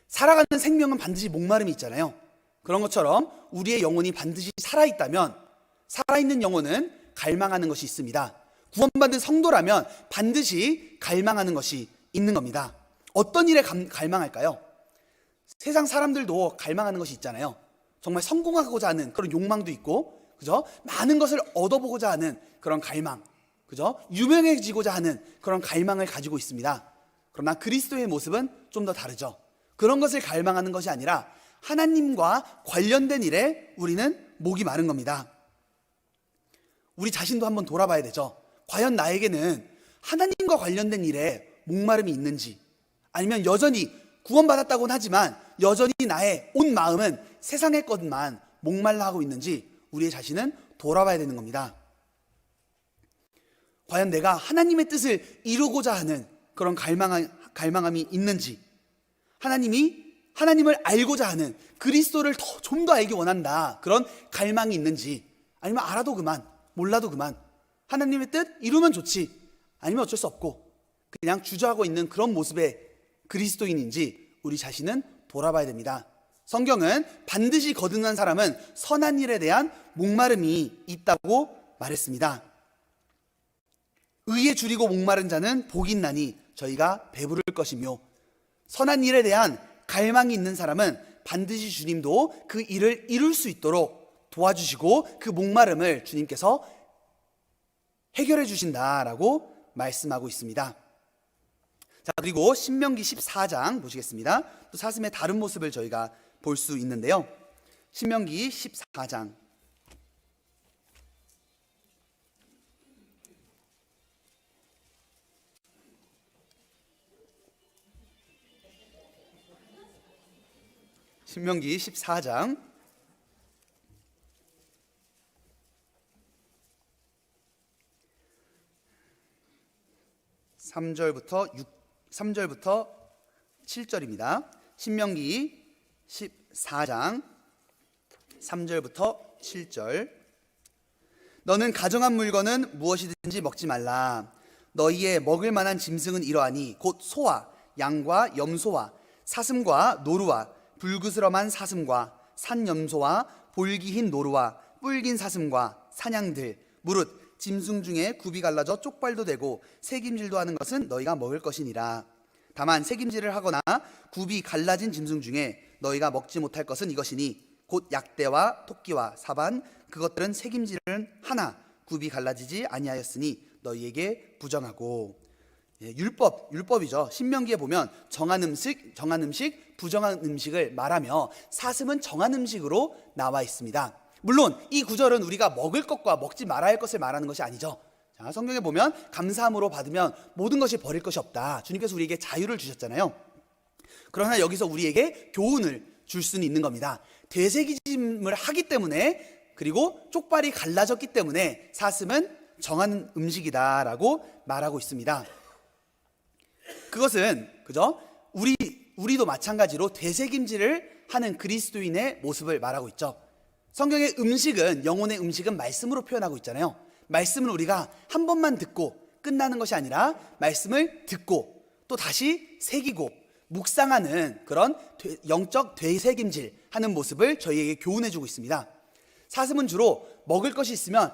살아가는 생명은 반드시 목마름이 있잖아요. 그런 것처럼 우리의 영혼이 반드시 살아있다면 살아있는 영혼은 갈망하는 것이 있습니다. 구원받은 성도라면 반드시 갈망하는 것이 있는 겁니다. 어떤 일에 갈망할까요? 세상 사람들도 갈망하는 것이 있잖아요. 정말 성공하고자 하는 그런 욕망도 있고, 그죠? 많은 것을 얻어보고자 하는 그런 갈망. 그죠? 유명해지고자 하는 그런 갈망을 가지고 있습니다. 그러나 그리스도의 모습은 좀 더 다르죠. 그런 것을 갈망하는 것이 아니라 하나님과 관련된 일에 우리는 목이 마른 겁니다. 우리 자신도 한번 돌아봐야 되죠. 과연 나에게는 하나님과 관련된 일에 목마름이 있는지, 아니면 여전히 구원받았다고는 하지만 여전히 나의 온 마음은 세상의 것만 목말라 하고 있는지 우리의 자신은 돌아봐야 되는 겁니다. 과연 내가 하나님의 뜻을 이루고자 하는 그런 갈망함이 있는지, 하나님을 알고자 하는, 그리스도를 좀 더 알기 원한다, 그런 갈망이 있는지, 아니면 알아도 그만, 몰라도 그만, 하나님의 뜻 이루면 좋지, 아니면 어쩔 수 없고 그냥 주저하고 있는 그런 모습의 그리스도인인지 우리 자신은 돌아봐야 됩니다. 성경은 반드시 거듭난 사람은 선한 일에 대한 목마름이 있다고 말했습니다. 의에 줄이고 목마른 자는 복이 있나니 저희가 배부를 것이며, 선한 일에 대한 갈망이 있는 사람은 반드시 주님도 그 일을 이룰 수 있도록 도와주시고 그 목마름을 주님께서 해결해 주신다라고 말씀하고 있습니다. 자, 그리고 신명기 14장 보시겠습니다. 또 사슴의 다른 모습을 저희가 볼 수 있는데요. 신명기 14장 신명기 14장 3절부터 7절입니다. 신명기 14장 3절부터 7절. 너는 가정한 물건은 무엇이든지 먹지 말라. 너희의 먹을 만한 짐승은 이러하니 곧 소와 양과 염소와 사슴과 노루와 불그스럼한 사슴과 산염소와 볼기흰 노루와 뿔긴 사슴과 사냥들, 무릇 짐승 중에 굽이 갈라져 쪽발도 되고 새김질도 하는 것은 너희가 먹을 것이니라. 다만 새김질을 하거나 굽이 갈라진 짐승 중에 너희가 먹지 못할 것은 이것이니 곧 약대와 토끼와 사반, 그것들은 새김질은 하나 굽이 갈라지지 아니하였으니 너희에게 부정하고. 율법이죠. 신명기에 보면 정한 음식, 부정한 음식을 말하며 사슴은 정한 음식으로 나와 있습니다. 물론 이 구절은 우리가 먹을 것과 먹지 말아야 할 것을 말하는 것이 아니죠. 자, 성경에 보면 감사함으로 받으면 모든 것이 버릴 것이 없다, 주님께서 우리에게 자유를 주셨잖아요. 그러나 여기서 우리에게 교훈을 줄 수는 있는 겁니다. 되새김을 하기 때문에, 그리고 쪽발이 갈라졌기 때문에 사슴은 정한 음식이다라고 말하고 있습니다. 그것은 그죠? 우리도 마찬가지로 되새김질을 하는 그리스도인의 모습을 말하고 있죠. 성경의 음식은, 영혼의 음식은 말씀으로 표현하고 있잖아요. 말씀을 우리가 한 번만 듣고 끝나는 것이 아니라 말씀을 듣고 또 다시 새기고 묵상하는 그런 영적 되새김질 하는 모습을 저희에게 교훈해주고 있습니다. 사슴은 주로 먹을 것이 있으면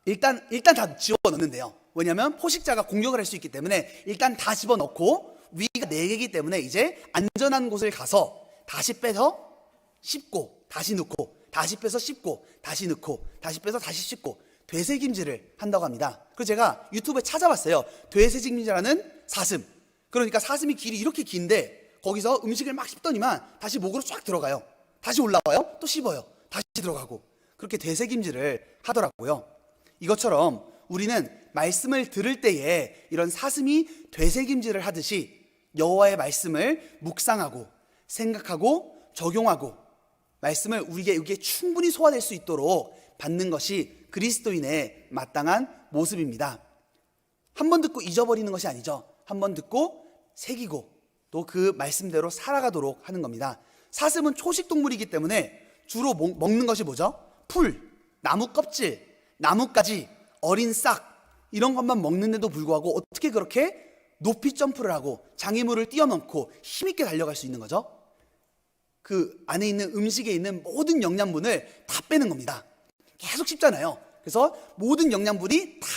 일단 다 집어넣는데요. 왜냐하면 포식자가 공격을 할 수 있기 때문에 일단 다 집어넣고, 위가 4개이기 때문에 이제 안전한 곳을 가서 다시 빼서 씹고 다시 넣고, 다시 빼서 씹고 다시 넣고, 다시 빼서 다시 씹고, 되새김질을 한다고 합니다. 그래서 제가 유튜브에 찾아봤어요. 되새김질하는 사슴. 그러니까 사슴이 길이 이렇게 긴데 거기서 음식을 막 씹더니만 다시 목으로 쫙 들어가요. 다시 올라와요. 또 씹어요. 다시 들어가고. 그렇게 되새김질을 하더라고요. 이것처럼 우리는 말씀을 들을 때에 이런 사슴이 되새김질을 하듯이 여호와의 말씀을 묵상하고 생각하고 적용하고 말씀을 우리에게 충분히 소화될 수 있도록 받는 것이 그리스도인의 마땅한 모습입니다. 한 번 듣고 잊어버리는 것이 아니죠. 한 번 듣고 새기고 또 그 말씀대로 살아가도록 하는 겁니다. 사슴은 초식동물이기 때문에 주로 먹는 것이 뭐죠? 풀, 나무 껍질, 나뭇가지, 어린 싹, 이런 것만 먹는데도 불구하고 어떻게 그렇게 높이 점프를 하고 장애물을 뛰어넘고 힘있게 달려갈 수 있는 거죠? 그 안에 있는 음식에 있는 모든 영양분을 다 빼는 겁니다. 계속 씹잖아요. 그래서 모든 영양분이 다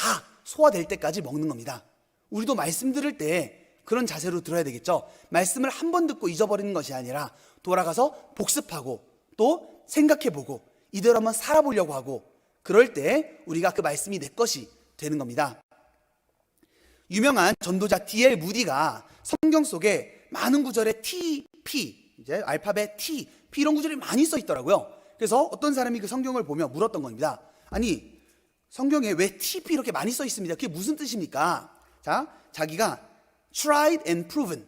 소화될 때까지 먹는 겁니다. 우리도 말씀 들을 때 그런 자세로 들어야 되겠죠. 말씀을 한 번 듣고 잊어버리는 것이 아니라 돌아가서 복습하고 또 생각해보고 이대로 한번 살아보려고 하고, 그럴 때 우리가 그 말씀이 내 것이 되는 겁니다. 유명한 전도자 D.L. 무디가 성경 속에 많은 구절에 T, P, 이제 알파벳 T, P 이런 구절이 많이 써 있더라고요. 그래서 어떤 사람이 그 성경을 보며 물었던 겁니다. 아니, 성경에 왜 T, P 이렇게 많이 써 있습니다. 그게 무슨 뜻입니까? 자, 자기가 tried and proven,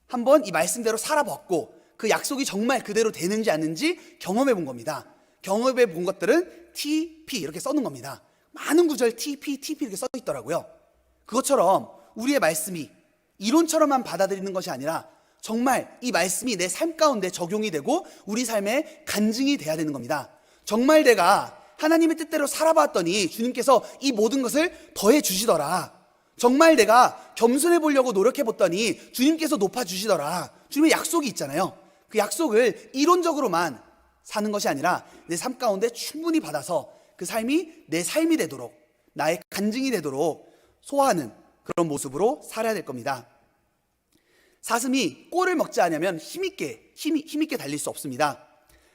한번 이 말씀대로 살아봤고 그 약속이 정말 그대로 되는지 아닌지 경험해 본 겁니다. 경험해 본 것들은 T, P 이렇게 써놓은 겁니다. 많은 구절 T, P, T, P 이렇게 써 있더라고요. 그것처럼 우리의 말씀이 이론처럼만 받아들이는 것이 아니라 정말 이 말씀이 내 삶 가운데 적용이 되고 우리 삶의 간증이 돼야 되는 겁니다. 정말 내가 하나님의 뜻대로 살아봤더니 주님께서 이 모든 것을 더해 주시더라. 정말 내가 겸손해 보려고 노력해 봤더니 주님께서 높아 주시더라. 주님의 약속이 있잖아요. 그 약속을 이론적으로만 사는 것이 아니라 내 삶 가운데 충분히 받아서 그 삶이 내 삶이 되도록, 나의 간증이 되도록 소화하는 그런 모습으로 살아야 될 겁니다. 사슴이 꼴을 먹지 않으면 힘있게 달릴 수 없습니다.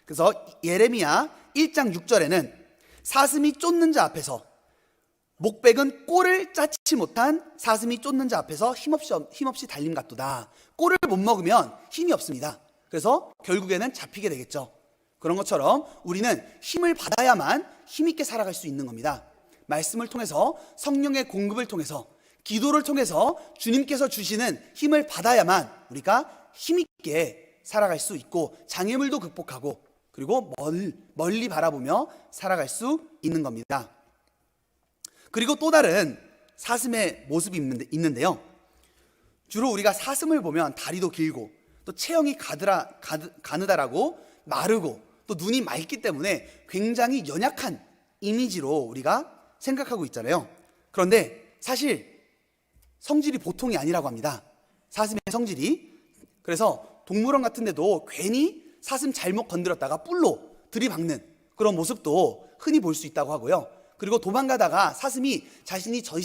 그래서 예레미야 1장 6절에는 사슴이 쫓는 자 앞에서, 목백은 꼴을 짜지 못한 사슴이 쫓는 자 앞에서 힘없이 달림 같도다. 꼴을 못 먹으면 힘이 없습니다. 그래서 결국에는 잡히게 되겠죠. 그런 것처럼 우리는 힘을 받아야만 힘있게 살아갈 수 있는 겁니다. 말씀을 통해서, 성령의 공급을 통해서, 기도를 통해서 주님께서 주시는 힘을 받아야만 우리가 힘있게 살아갈 수 있고 장애물도 극복하고 그리고 멀리 바라보며 살아갈 수 있는 겁니다. 그리고 또 다른 사슴의 모습이 있는데요. 주로 우리가 사슴을 보면 다리도 길고 또 체형이 가느다라고 마르고 또 눈이 맑기 때문에 굉장히 연약한 이미지로 우리가 생각하고 있잖아요. 그런데 사실 성질이 보통이 아니라고 합니다. 사슴의 성질이. 그래서 동물원 같은 데도 괜히 사슴 잘못 건드렸다가 뿔로 들이박는 그런 모습도 흔히 볼 수 있다고 하고요. 그리고 도망가다가 사슴이 자신이 더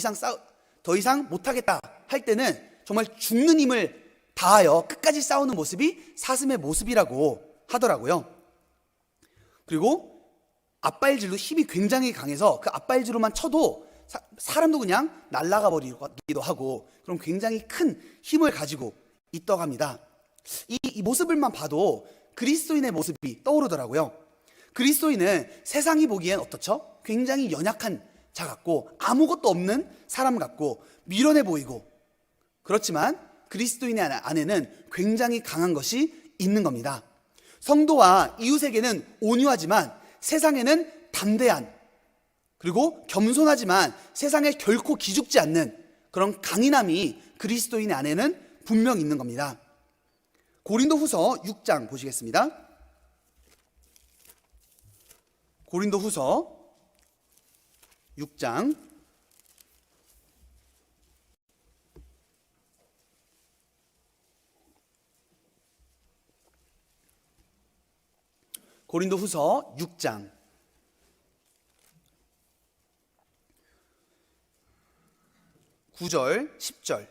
이상 못하겠다 할 때는 정말 죽는 힘을 다하여 끝까지 싸우는 모습이 사슴의 모습이라고 하더라고요. 그리고 앞발질로 힘이 굉장히 강해서 그 앞발질로만 쳐도 사람도 그냥 날아가 버리기도 하고 그럼 굉장히 큰 힘을 가지고 있다고 합니다. 이 모습을만 봐도 그리스도인의 모습이 떠오르더라고요. 그리스도인은 세상이 보기엔 어떻죠? 굉장히 연약한 자 같고 아무것도 없는 사람 같고 미련해 보이고, 그렇지만 그리스도인의 안에는 굉장히 강한 것이 있는 겁니다. 성도와 이웃에게는 온유하지만 세상에는 담대한, 그리고 겸손하지만 세상에 결코 기죽지 않는 그런 강인함이 그리스도인의 안에는 분명 있는 겁니다. 고린도후서 6장 보시겠습니다. 고린도후서 6장 9절 10절,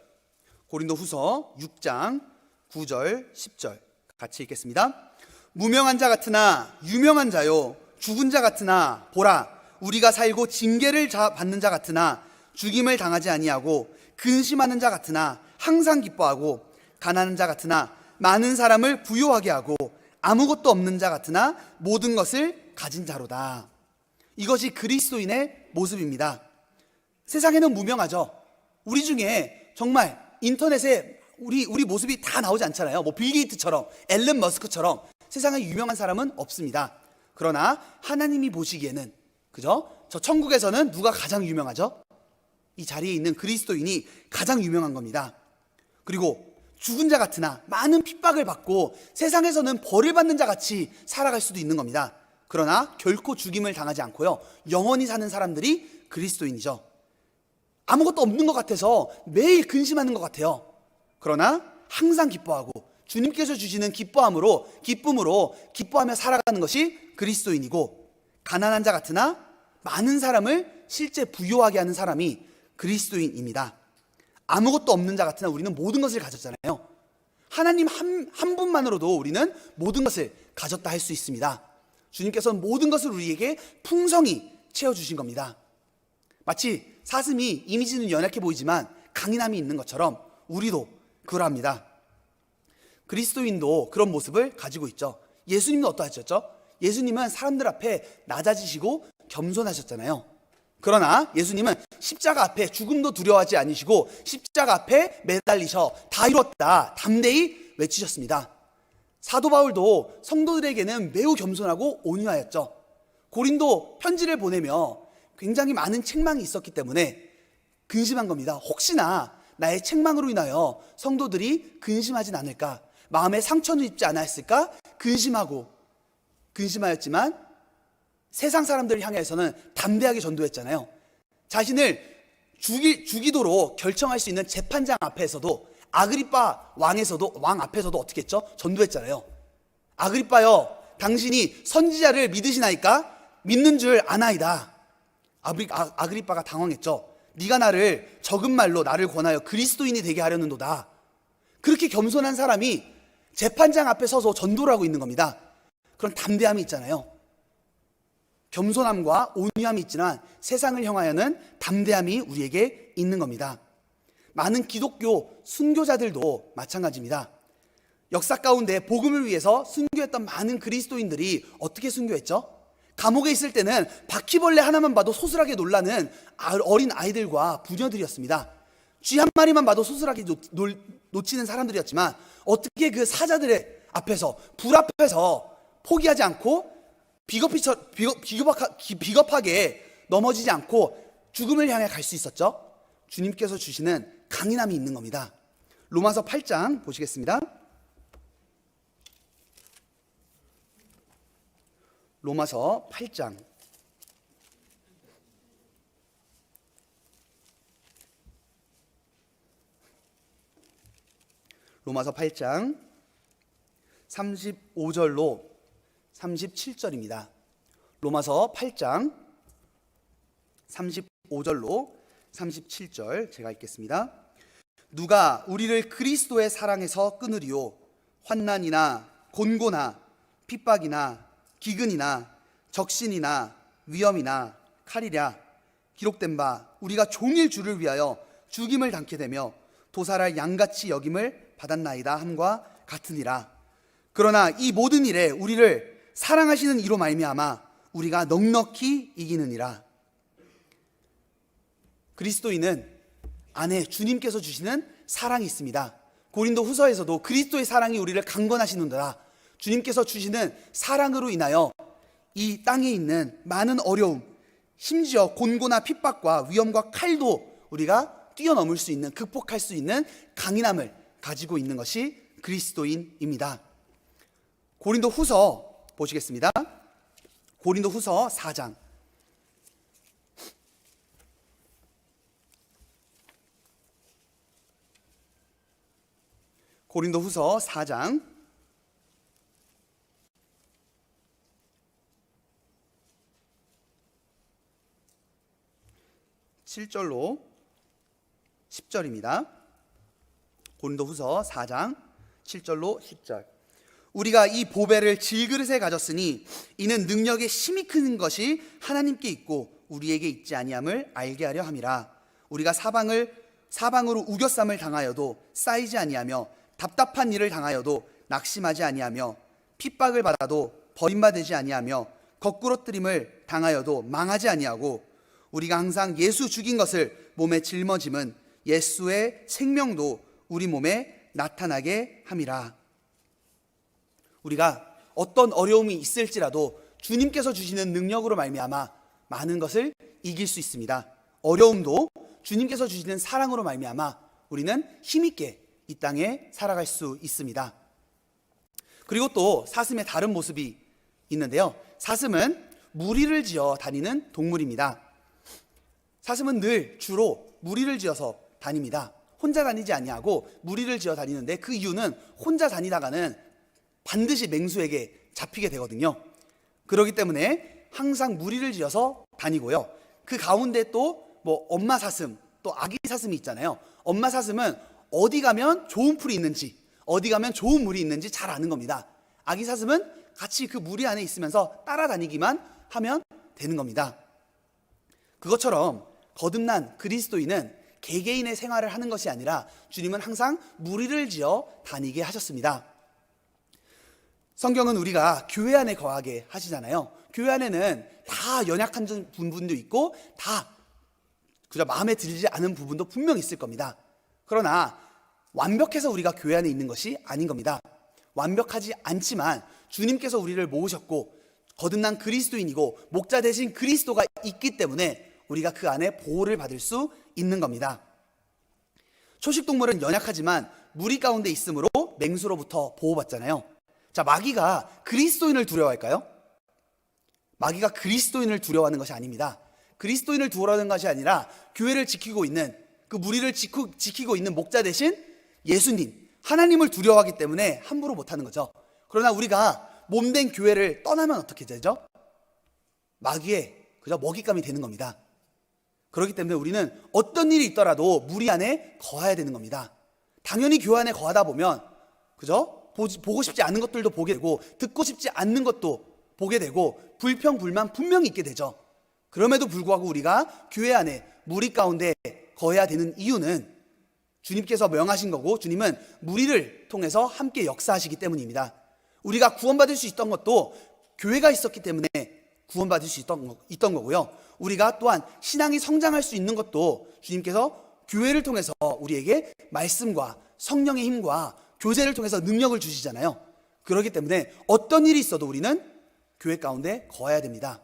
고린도후서 6장 9절 10절 같이 읽겠습니다. 무명한 자 같으나 유명한 자요, 죽은 자 같으나 보라, 우리가 살고 징계를 받는 자 같으나 죽임을 당하지 아니하고, 근심하는 자 같으나 항상 기뻐하고, 가난한 자 같으나 많은 사람을 부요하게 하고, 아무것도 없는 자 같으나 모든 것을 가진 자로다. 이것이 그리스도인의 모습입니다. 세상에는 무명하죠. 우리 중에 정말 인터넷에 우리 모습이 다 나오지 않잖아요. 뭐 빌 게이트처럼, 앨런 머스크처럼 세상에 유명한 사람은 없습니다. 그러나 하나님이 보시기에는, 그죠? 저 천국에서는 누가 가장 유명하죠? 이 자리에 있는 그리스도인이 가장 유명한 겁니다. 그리고 죽은 자 같으나 많은 핍박을 받고 세상에서는 벌을 받는 자 같이 살아갈 수도 있는 겁니다. 그러나 결코 죽임을 당하지 않고요, 영원히 사는 사람들이 그리스도인이죠. 아무것도 없는 것 같아서 매일 근심하는 것 같아요. 그러나 항상 기뻐하고 주님께서 주시는 기쁨으로 기뻐하며 살아가는 것이 그리스도인이고, 가난한 자 같으나 많은 사람을 실제 부요하게 하는 사람이 그리스도인입니다. 아무것도 없는 자 같으나 우리는 모든 것을 가졌잖아요. 하나님 한 분만으로도 우리는 모든 것을 가졌다 할 수 있습니다. 주님께서는 모든 것을 우리에게 풍성히 채워주신 겁니다. 마치 사슴이 이미지는 연약해 보이지만 강인함이 있는 것처럼 우리도 그러합니다. 그리스도인도 그런 모습을 가지고 있죠. 예수님도 어떠하셨죠? 예수님은 사람들 앞에 낮아지시고 겸손하셨잖아요. 그러나 예수님은 십자가 앞에 죽음도 두려워하지 않으시고 십자가 앞에 매달리셔 다 이뤘다 담대히 외치셨습니다. 사도 바울도 성도들에게는 매우 겸손하고 온유하였죠. 고린도 편지를 보내며 굉장히 많은 책망이 있었기 때문에 근심한 겁니다. 혹시나 나의 책망으로 인하여 성도들이 근심하진 않을까, 마음에 상처는 입지 않았을까 근심하였지만 세상 사람들을 향해서는 담대하게 전도했잖아요. 자신을 죽이도록 결정할 수 있는 재판장 앞에서도, 아그리빠 왕 앞에서도 어떻게 했죠? 전도했잖아요. 아그리빠여, 당신이 선지자를 믿으시나이까? 믿는 줄 아나이다. 아그리빠가 당황했죠. 네가 나를 적은 말로 나를 권하여 그리스도인이 되게 하려는도다. 그렇게 겸손한 사람이 재판장 앞에 서서 전도를 하고 있는 겁니다. 그런 담대함이 있잖아요. 겸손함과 온유함이 있지만 세상을 향하여는 담대함이 우리에게 있는 겁니다. 많은 기독교 순교자들도 마찬가지입니다. 역사 가운데 복음을 위해서 순교했던 많은 그리스도인들이 어떻게 순교했죠? 감옥에 있을 때는 바퀴벌레 하나만 봐도 소슬하게 놀라는 어린 아이들과 부녀들이었습니다. 쥐 한 마리만 봐도 소슬하게 놓치는 사람들이었지만 어떻게 그 사자들의 앞에서, 불 앞에서 포기하지 않고 비겁하게 넘어지지 않고 죽음을 향해 갈 수 있었죠? 주님께서 주시는 강인함이 있는 겁니다. 로마서 8장 보시겠습니다. 로마서 8장 로마서 8장 35절로 37절입니다. 로마서 8장 35절로 37절 제가 읽겠습니다. 누가 우리를 그리스도의 사랑에서 끊으리요? 환난이나 곤고나 핍박이나 기근이나 적신이나 위험이나 칼이랴. 기록된 바 우리가 종일 주를 위하여 죽임을 당케 되며 도살할 양같이 여김을 받았나이다 함과 같으니라. 그러나 이 모든 일에 우리를 사랑하시는 이로 말미암아 우리가 넉넉히 이기느니라. 그리스도인은 안에 주님께서 주시는 사랑이 있습니다. 고린도 후서에서도 그리스도의 사랑이 우리를 강건하시는도다. 주님께서 주시는 사랑으로 인하여 이 땅에 있는 많은 어려움, 심지어 곤고나 핍박과 위험과 칼도 우리가 뛰어넘을 수 있는, 극복할 수 있는 강인함을 가지고 있는 것이 그리스도인입니다. 고린도 후서 보시겠습니다. 고린도 후서 4장 고린도 후서 4장 7절로 10절입니다. 고린도 후서 4장 7절로 10절. 우리가 이 보배를 질그릇에 가졌으니 이는 능력의 힘이 큰 것이 하나님께 있고 우리에게 있지 아니함을 알게 하려 함이라. 우리가 사방으로 우겨쌈을 당하여도 쌓이지 아니하며 답답한 일을 당하여도 낙심하지 아니하며 핍박을 받아도 버림받지 아니하며 거꾸러뜨림을 당하여도 망하지 아니하고 우리가 항상 예수 죽인 것을 몸에 짊어짐은 예수의 생명도 우리 몸에 나타나게 함이라. 우리가 어떤 어려움이 있을지라도 주님께서 주시는 능력으로 말미암아 많은 것을 이길 수 있습니다. 어려움도 주님께서 주시는 사랑으로 말미암아 우리는 힘있게 이 땅에 살아갈 수 있습니다. 그리고 또 사슴의 다른 모습이 있는데요. 사슴은 무리를 지어 다니는 동물입니다. 사슴은 늘 주로 무리를 지어서 다닙니다. 혼자 다니지 아니하고 무리를 지어 다니는데 그 이유는 혼자 다니다가는 반드시 맹수에게 잡히게 되거든요. 그렇기 때문에 항상 무리를 지어서 다니고요. 그 가운데 또 엄마 사슴, 또 아기 사슴이 있잖아요. 엄마 사슴은 어디 가면 좋은 풀이 있는지, 어디 가면 좋은 물이 있는지 잘 아는 겁니다. 아기 사슴은 같이 그 무리 안에 있으면서 따라다니기만 하면 되는 겁니다. 그것처럼 거듭난 그리스도인은 개개인의 생활을 하는 것이 아니라 주님은 항상 무리를 지어 다니게 하셨습니다. 성경은 우리가 교회 안에 거하게 하시잖아요. 교회 안에는 다 연약한 부분도 있고 다 그저 마음에 들지 않은 부분도 분명 있을 겁니다. 그러나 완벽해서 우리가 교회 안에 있는 것이 아닌 겁니다. 완벽하지 않지만 주님께서 우리를 모으셨고 거듭난 그리스도인이고 목자 대신 그리스도가 있기 때문에 우리가 그 안에 보호를 받을 수 있는 겁니다. 초식동물은 연약하지만 무리 가운데 있으므로 맹수로부터 보호받잖아요. 자, 마귀가 그리스도인을 두려워할까요? 마귀가 그리스도인을 두려워하는 것이 아닙니다. 그리스도인을 두려워하는 것이 아니라 교회를 지키고 있는 그 무리를 지키고 있는 목자 대신 예수님, 하나님을 두려워하기 때문에 함부로 못하는 거죠. 그러나 우리가 몸된 교회를 떠나면 어떻게 되죠? 마귀의 그저 먹잇감이 되는 겁니다. 그렇기 때문에 우리는 어떤 일이 있더라도 무리 안에 거해야 되는 겁니다. 당연히 교회 안에 거하다 보면 그저 보고 싶지 않은 것들도 보게 되고 듣고 싶지 않는 것도 보게 되고 불평불만 분명히 있게 되죠. 그럼에도 불구하고 우리가 교회 안에 무리 가운데 거해야 되는 이유는 주님께서 명하신 거고 주님은 무리를 통해서 함께 역사하시기 때문입니다. 우리가 구원받을 수 있던 것도 교회가 있었기 때문에 구원받을 수 있던 거고요. 우리가 또한 신앙이 성장할 수 있는 것도 주님께서 교회를 통해서 우리에게 말씀과 성령의 힘과 교제를 통해서 능력을 주시잖아요. 그렇기 때문에 어떤 일이 있어도 우리는 교회 가운데 거해야 됩니다.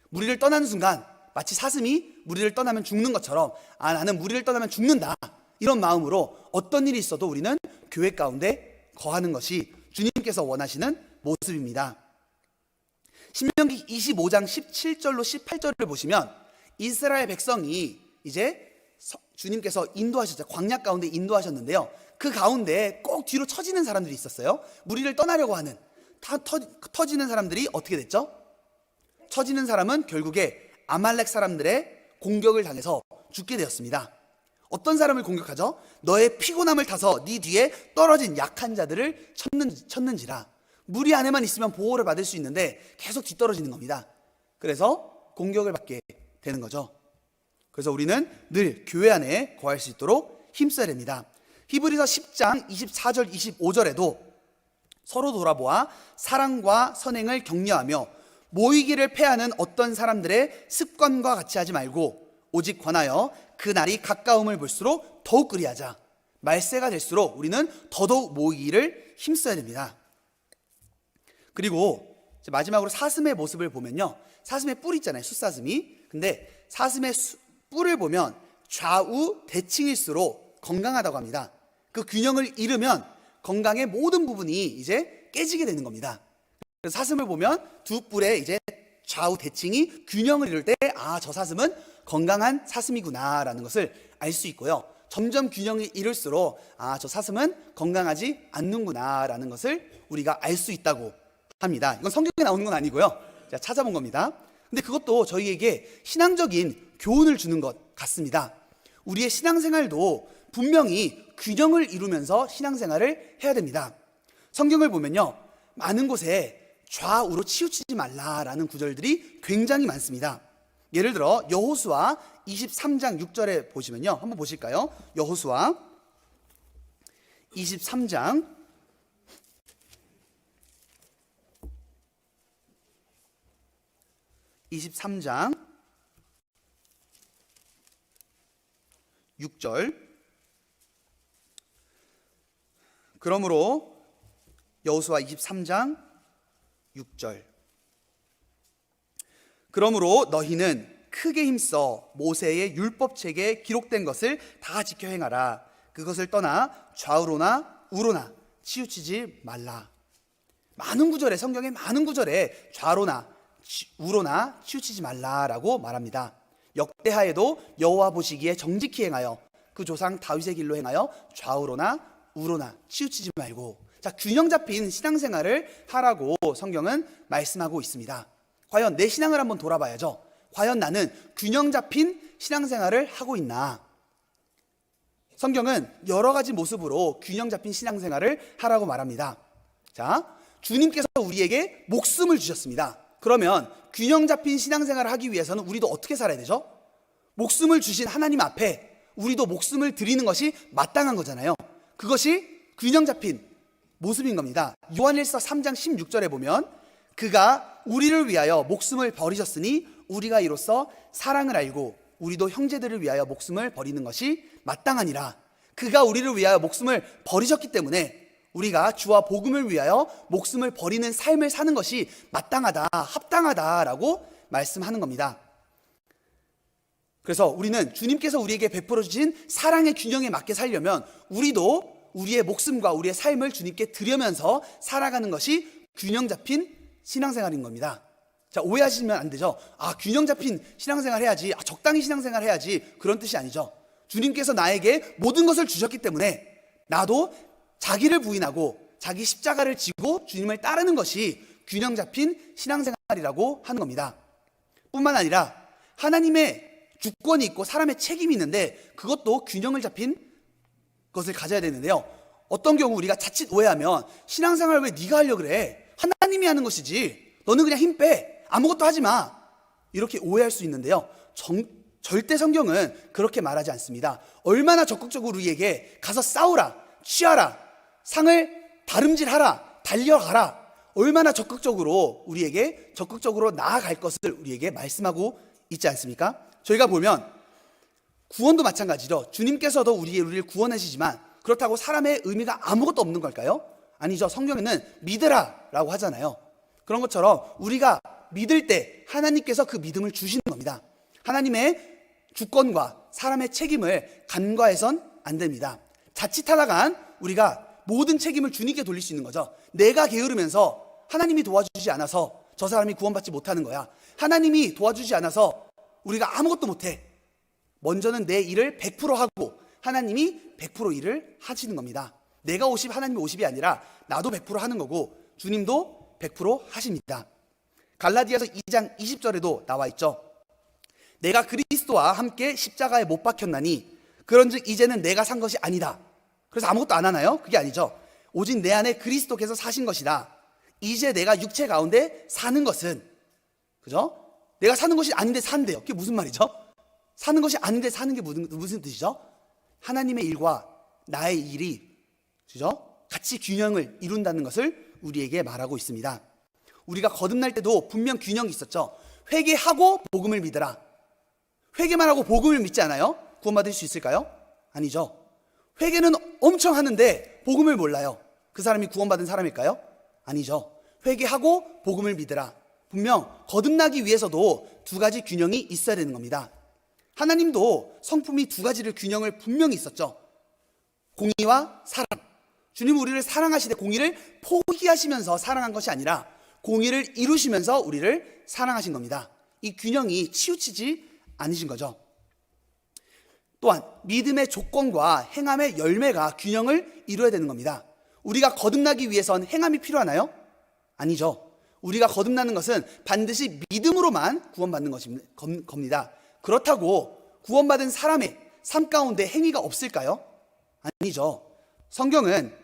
무리를 떠나는 순간 마치 사슴이 무리를 떠나면 죽는 것처럼 나는 무리를 떠나면 죽는다 이런 마음으로 어떤 일이 있어도 우리는 교회 가운데 거하는 것이 주님께서 원하시는 모습입니다. 신명기 25장 17절로 18절을 보시면 이스라엘 백성이 이제 주님께서 인도하셨죠. 광야 가운데 인도하셨는데요. 그 가운데 꼭 뒤로 처지는 사람들이 있었어요. 무리를 떠나려고 하는 터지는 사람들이 어떻게 됐죠? 처지는 사람은 결국에 아말렉 사람들의 공격을 당해서 죽게 되었습니다. 어떤 사람을 공격하죠? 너의 피곤함을 타서 네 뒤에 떨어진 약한 자들을 쳤는지라. 무리 안에만 있으면 보호를 받을 수 있는데 계속 뒤떨어지는 겁니다. 그래서 공격을 받게 되는 거죠. 그래서 우리는 늘 교회 안에 거할 수 있도록 힘써야 됩니다. 히브리서 10장 24절 25절에도 서로 돌아보아 사랑과 선행을 격려하며 모이기를 패하는 어떤 사람들의 습관과 같이 하지 말고 오직 권하여 그 날이 가까움을 볼수록 더욱 그리하자. 말세가 될수록 우리는 더더욱 모이기를 힘써야 됩니다. 그리고 마지막으로 사슴의 모습을 보면요, 사슴의 뿔 있잖아요, 숫사슴이. 근데 사슴의 뿔을 보면 좌우 대칭일수록 건강하다고 합니다. 그 균형을 잃으면 건강의 모든 부분이 이제 깨지게 되는 겁니다. 그래서 사슴을 보면 두 뿔의 이제 좌우 대칭이 균형을 잃을 때 저 사슴은 건강한 사슴이구나라는 것을 알 수 있고요. 점점 균형이 잃을수록 저 사슴은 건강하지 않는구나라는 것을 우리가 알 수 있다고 합니다. 이건 성경에 나오는 건 아니고요. 제가 찾아본 겁니다. 근데 그것도 저희에게 신앙적인 교훈을 주는 것 같습니다. 우리의 신앙생활도 분명히 균형을 이루면서 신앙생활을 해야 됩니다. 성경을 보면요, 많은 곳에 좌우로 치우치지 말라라는 구절들이 굉장히 많습니다. 예를 들어 여호수아 23장 6절에 보시면요, 한번 보실까요? 여호수아 23장 6절. 그러므로 여호수아 23장 6절. 그러므로 너희는 크게 힘써 모세의 율법책에 기록된 것을 다 지켜 행하라. 그것을 떠나 좌우로나 우로나 치우치지 말라. 많은 구절에, 성경의 많은 구절에 좌로나 우로나 치우치지 말라라고 말합니다. 역대하에도 여호와 보시기에 정직히 행하여 그 조상 다윗의 길로 행하여 좌우로나 우로나 치우치지 말고. 자, 균형 잡힌 신앙생활을 하라고 성경은 말씀하고 있습니다. 과연 내 신앙을 한번 돌아봐야죠. 과연 나는 균형 잡힌 신앙생활을 하고 있나? 성경은 여러 가지 모습으로 균형 잡힌 신앙생활을 하라고 말합니다. 자, 주님께서 우리에게 목숨을 주셨습니다. 그러면 균형 잡힌 신앙생활을 하기 위해서는 우리도 어떻게 살아야 되죠? 목숨을 주신 하나님 앞에 우리도 목숨을 드리는 것이 마땅한 거잖아요. 그것이 균형 잡힌 모습인 겁니다. 요한일서 3장 16절에 보면 그가 우리를 위하여 목숨을 버리셨으니 우리가 이로써 사랑을 알고 우리도 형제들을 위하여 목숨을 버리는 것이 마땅하니라. 그가 우리를 위하여 목숨을 버리셨기 때문에 우리가 주와 복음을 위하여 목숨을 버리는 삶을 사는 것이 마땅하다, 합당하다라고 말씀하는 겁니다. 그래서 우리는 주님께서 우리에게 베풀어 주신 사랑의 균형에 맞게 살려면 우리도 우리의 목숨과 우리의 삶을 주님께 드리면서 살아가는 것이 균형 잡힌 신앙생활인 겁니다. 자, 오해하시면 안 되죠. 균형 잡힌 신앙생활 해야지, 적당히 신앙생활 해야지, 그런 뜻이 아니죠. 주님께서 나에게 모든 것을 주셨기 때문에 나도 자기를 부인하고 자기 십자가를 지고 주님을 따르는 것이 균형 잡힌 신앙생활이라고 하는 겁니다. 뿐만 아니라 하나님의 주권이 있고 사람의 책임이 있는데 그것도 균형을 잡힌 것을 가져야 되는데요. 어떤 경우 우리가 자칫 오해하면 신앙생활 왜 네가 하려고 그래? 하나님이 하는 것이지. 너는 그냥 힘 빼. 아무것도 하지 마. 이렇게 오해할 수 있는데요. 절대 성경은 그렇게 말하지 않습니다. 얼마나 적극적으로 우리에게 가서 싸우라, 취하라, 상을 다름질하라, 달려가라, 얼마나 적극적으로 우리에게 적극적으로 나아갈 것을 우리에게 말씀하고 있지 않습니까? 저희가 보면 구원도 마찬가지죠. 주님께서도 우리를 구원하시지만 그렇다고 사람의 의미가 아무것도 없는 걸까요? 아니죠. 성경에는 믿으라 라고 하잖아요. 그런 것처럼 우리가 믿을 때 하나님께서 그 믿음을 주시는 겁니다. 하나님의 주권과 사람의 책임을 간과해선 안 됩니다. 자칫하다간 우리가 모든 책임을 주님께 돌릴 수 있는 거죠. 내가 게으르면서 하나님이 도와주지 않아서 저 사람이 구원받지 못하는 거야. 하나님이 도와주지 않아서 우리가 아무것도 못해. 먼저는 내 일을 100% 하고 하나님이 100% 일을 하시는 겁니다. 내가 50, 하나님이 50이 아니라 나도 100% 하는 거고 주님도 100% 하십니다. 갈라디아서 2장 20절에도 나와 있죠. 내가 그리스도와 함께 십자가에 못 박혔나니 그런즉 이제는 내가 산 것이 아니다. 그래서 아무것도 안 하나요? 그게 아니죠. 오직 내 안에 그리스도께서 사신 것이다. 이제 내가 육체 가운데 사는 것은, 그죠? 내가 사는 것이 아닌데 산대요. 그게 무슨 말이죠? 사는 것이 아닌데 사는 게 무슨 뜻이죠? 하나님의 일과 나의 일이, 그죠? 같이 균형을 이룬다는 것을 우리에게 말하고 있습니다. 우리가 거듭날 때도 분명 균형이 있었죠. 회개하고 복음을 믿으라. 회개만 하고 복음을 믿지 않아요? 구원받을 수 있을까요? 아니죠. 회개는 엄청 하는데 복음을 몰라요. 그 사람이 구원받은 사람일까요? 아니죠. 회개하고 복음을 믿으라. 분명 거듭나기 위해서도 두 가지 균형이 있어야 되는 겁니다. 하나님도 성품이 두 가지를 균형을 분명히 있었죠. 공의와 사랑. 주님은 우리를 사랑하시되 공의를 포기하시면서 사랑한 것이 아니라 공의를 이루시면서 우리를 사랑하신 겁니다. 이 균형이 치우치지 않으신 거죠. 또한 믿음의 조건과 행함의 열매가 균형을 이루어야 되는 겁니다. 우리가 거듭나기 위해선 행함이 필요하나요? 아니죠. 우리가 거듭나는 것은 반드시 믿음으로만 구원받는 겁니다. 그렇다고 구원받은 사람의 삶 가운데 행위가 없을까요? 아니죠. 성경은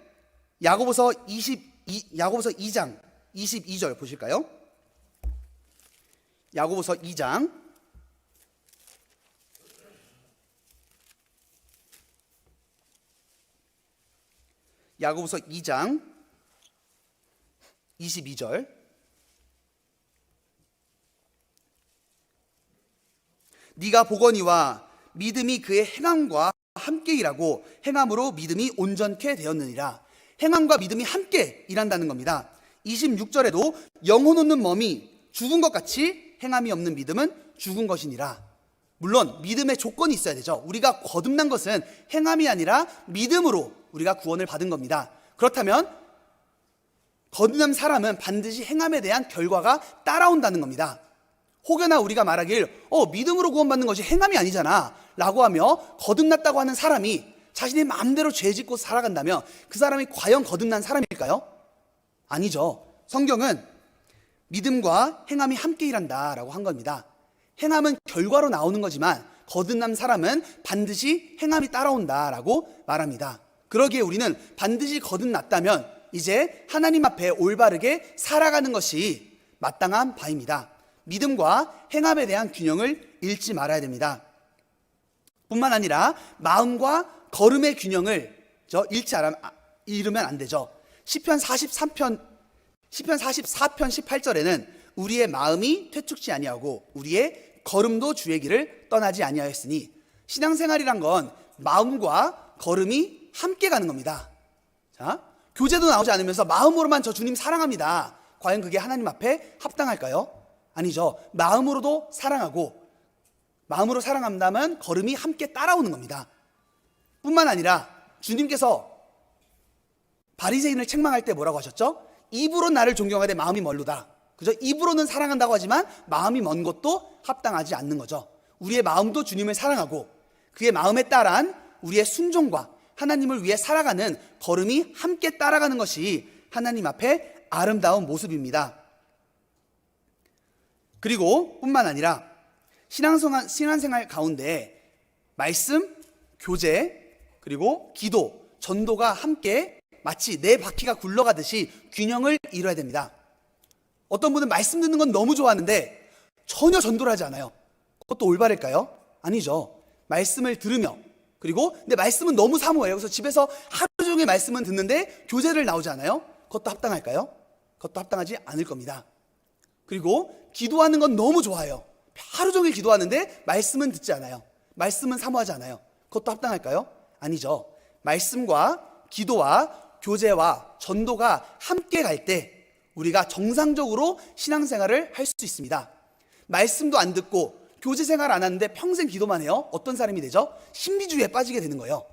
야고보서 2장 22절 보실까요? 야고보서 2장 22절. 네가 보거니와 믿음이 그의 행함과 함께 일하고 행함으로 믿음이 온전케 되었느니라. 행함과 믿음이 함께 일한다는 겁니다. 26절에도 영혼 없는 몸이 죽은 것 같이 행함이 없는 믿음은 죽은 것이니라. 물론 믿음의 조건이 있어야 되죠. 우리가 거듭난 것은 행함이 아니라 믿음으로 우리가 구원을 받은 겁니다. 그렇다면 거듭난 사람은 반드시 행함에 대한 결과가 따라온다는 겁니다. 혹여나 우리가 말하길 믿음으로 구원받는 것이 행함이 아니잖아 라고 하며 거듭났다고 하는 사람이 자신의 마음대로 죄 짓고 살아간다면 그 사람이 과연 거듭난 사람일까요? 아니죠. 성경은 믿음과 행함이 함께 일한다 라고 한 겁니다. 행함은 결과로 나오는 거지만 거듭난 사람은 반드시 행함이 따라온다 라고 말합니다. 그러기에 우리는 반드시 거듭났다면 이제 하나님 앞에 올바르게 살아가는 것이 마땅한 바입니다. 믿음과 행함에 대한 균형을 잃지 말아야 됩니다. 뿐만 아니라 마음과 걸음의 균형을 잃으면 안 되죠. 시편 44편 18절에는 우리의 마음이 퇴축지 아니하고 우리의 걸음도 주의 길을 떠나지 아니하였으니, 신앙생활이란 건 마음과 걸음이 함께 가는 겁니다. 자, 교제도 나오지 않으면서 마음으로만 저 주님 사랑합니다. 과연 그게 하나님 앞에 합당할까요? 아니죠. 마음으로도 사랑하고, 마음으로 사랑한다면 걸음이 함께 따라오는 겁니다. 뿐만 아니라 주님께서 바리새인을 책망할 때 뭐라고 하셨죠? 입으로 나를 존경하되 마음이 멀루다. 그죠? 입으로는 사랑한다고 하지만 마음이 먼 것도 합당하지 않는 거죠. 우리의 마음도 주님을 사랑하고 그의 마음에 따른 우리의 순종과 하나님을 위해 살아가는 걸음이 함께 따라가는 것이 하나님 앞에 아름다운 모습입니다. 그리고 뿐만 아니라 신앙생활 가운데 말씀, 교제, 그리고 기도, 전도가 함께 마치 네 바퀴가 굴러가듯이 균형을 이뤄야 됩니다. 어떤 분은 말씀 듣는 건 너무 좋아하는데 전혀 전도를 하지 않아요. 그것도 올바를까요? 아니죠. 말씀을 들으며, 그리고 근데 말씀은 너무 사모해요. 그래서 집에서 하루 종일 말씀은 듣는데 교제를 나오지 않아요? 그것도 합당할까요? 그것도 합당하지 않을 겁니다. 그리고 기도하는 건 너무 좋아해요. 하루 종일 기도하는데 말씀은 듣지 않아요. 말씀은 사모하지 않아요. 그것도 합당할까요? 아니죠. 말씀과 기도와 교제와 전도가 함께 갈 때 우리가 정상적으로 신앙생활을 할 수 있습니다. 말씀도 안 듣고 교제 생활 안 하는데 평생 기도만 해요? 어떤 사람이 되죠? 신비주의에 빠지게 되는 거예요.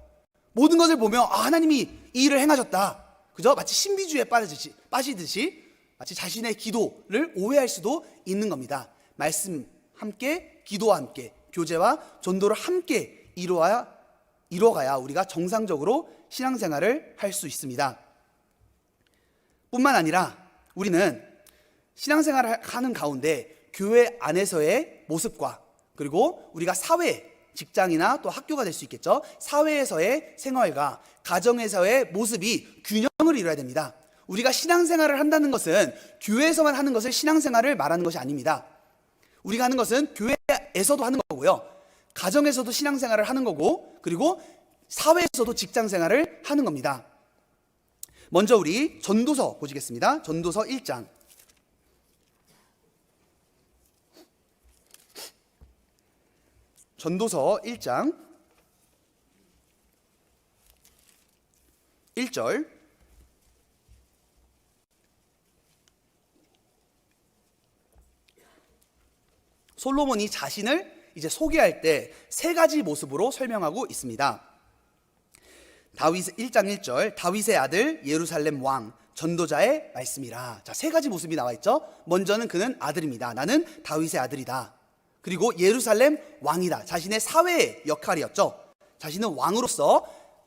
모든 것을 보며 하나님이 이 일을 행하셨다. 그죠? 마치 신비주의에 빠지듯이 마치 자신의 기도를 오해할 수도 있는 겁니다. 말씀 함께, 기도와 함께, 교제와 전도를 함께 이루어가야 우리가 정상적으로 신앙생활을 할 수 있습니다. 뿐만 아니라 우리는 신앙생활을 하는 가운데 교회 안에서의 모습과, 그리고 우리가 사회, 직장이나 또 학교가 될 수 있겠죠. 사회에서의 생활과 가정에서의 모습이 균형을 이뤄야 됩니다. 우리가 신앙생활을 한다는 것은 교회에서만 하는 것을 신앙생활을 말하는 것이 아닙니다. 우리가 하는 것은 교회에서도 하는 거고요, 가정에서도 신앙생활을 하는 거고, 그리고 사회에서도 직장생활을 하는 겁니다. 먼저 우리 전도서 보시겠습니다. 전도서 1장. 전도서 1장 1절. 솔로몬이 자신을 이제 소개할 때 세 가지 모습으로 설명하고 있습니다. 1장 1절, 다윗의 아들 예루살렘 왕 전도자의 말씀이라. 자, 세 가지 모습이 나와 있죠. 먼저는 그는 아들입니다. 나는 다윗의 아들이다. 그리고 예루살렘 왕이다. 자신의 사회의 역할이었죠. 자신은 왕으로서,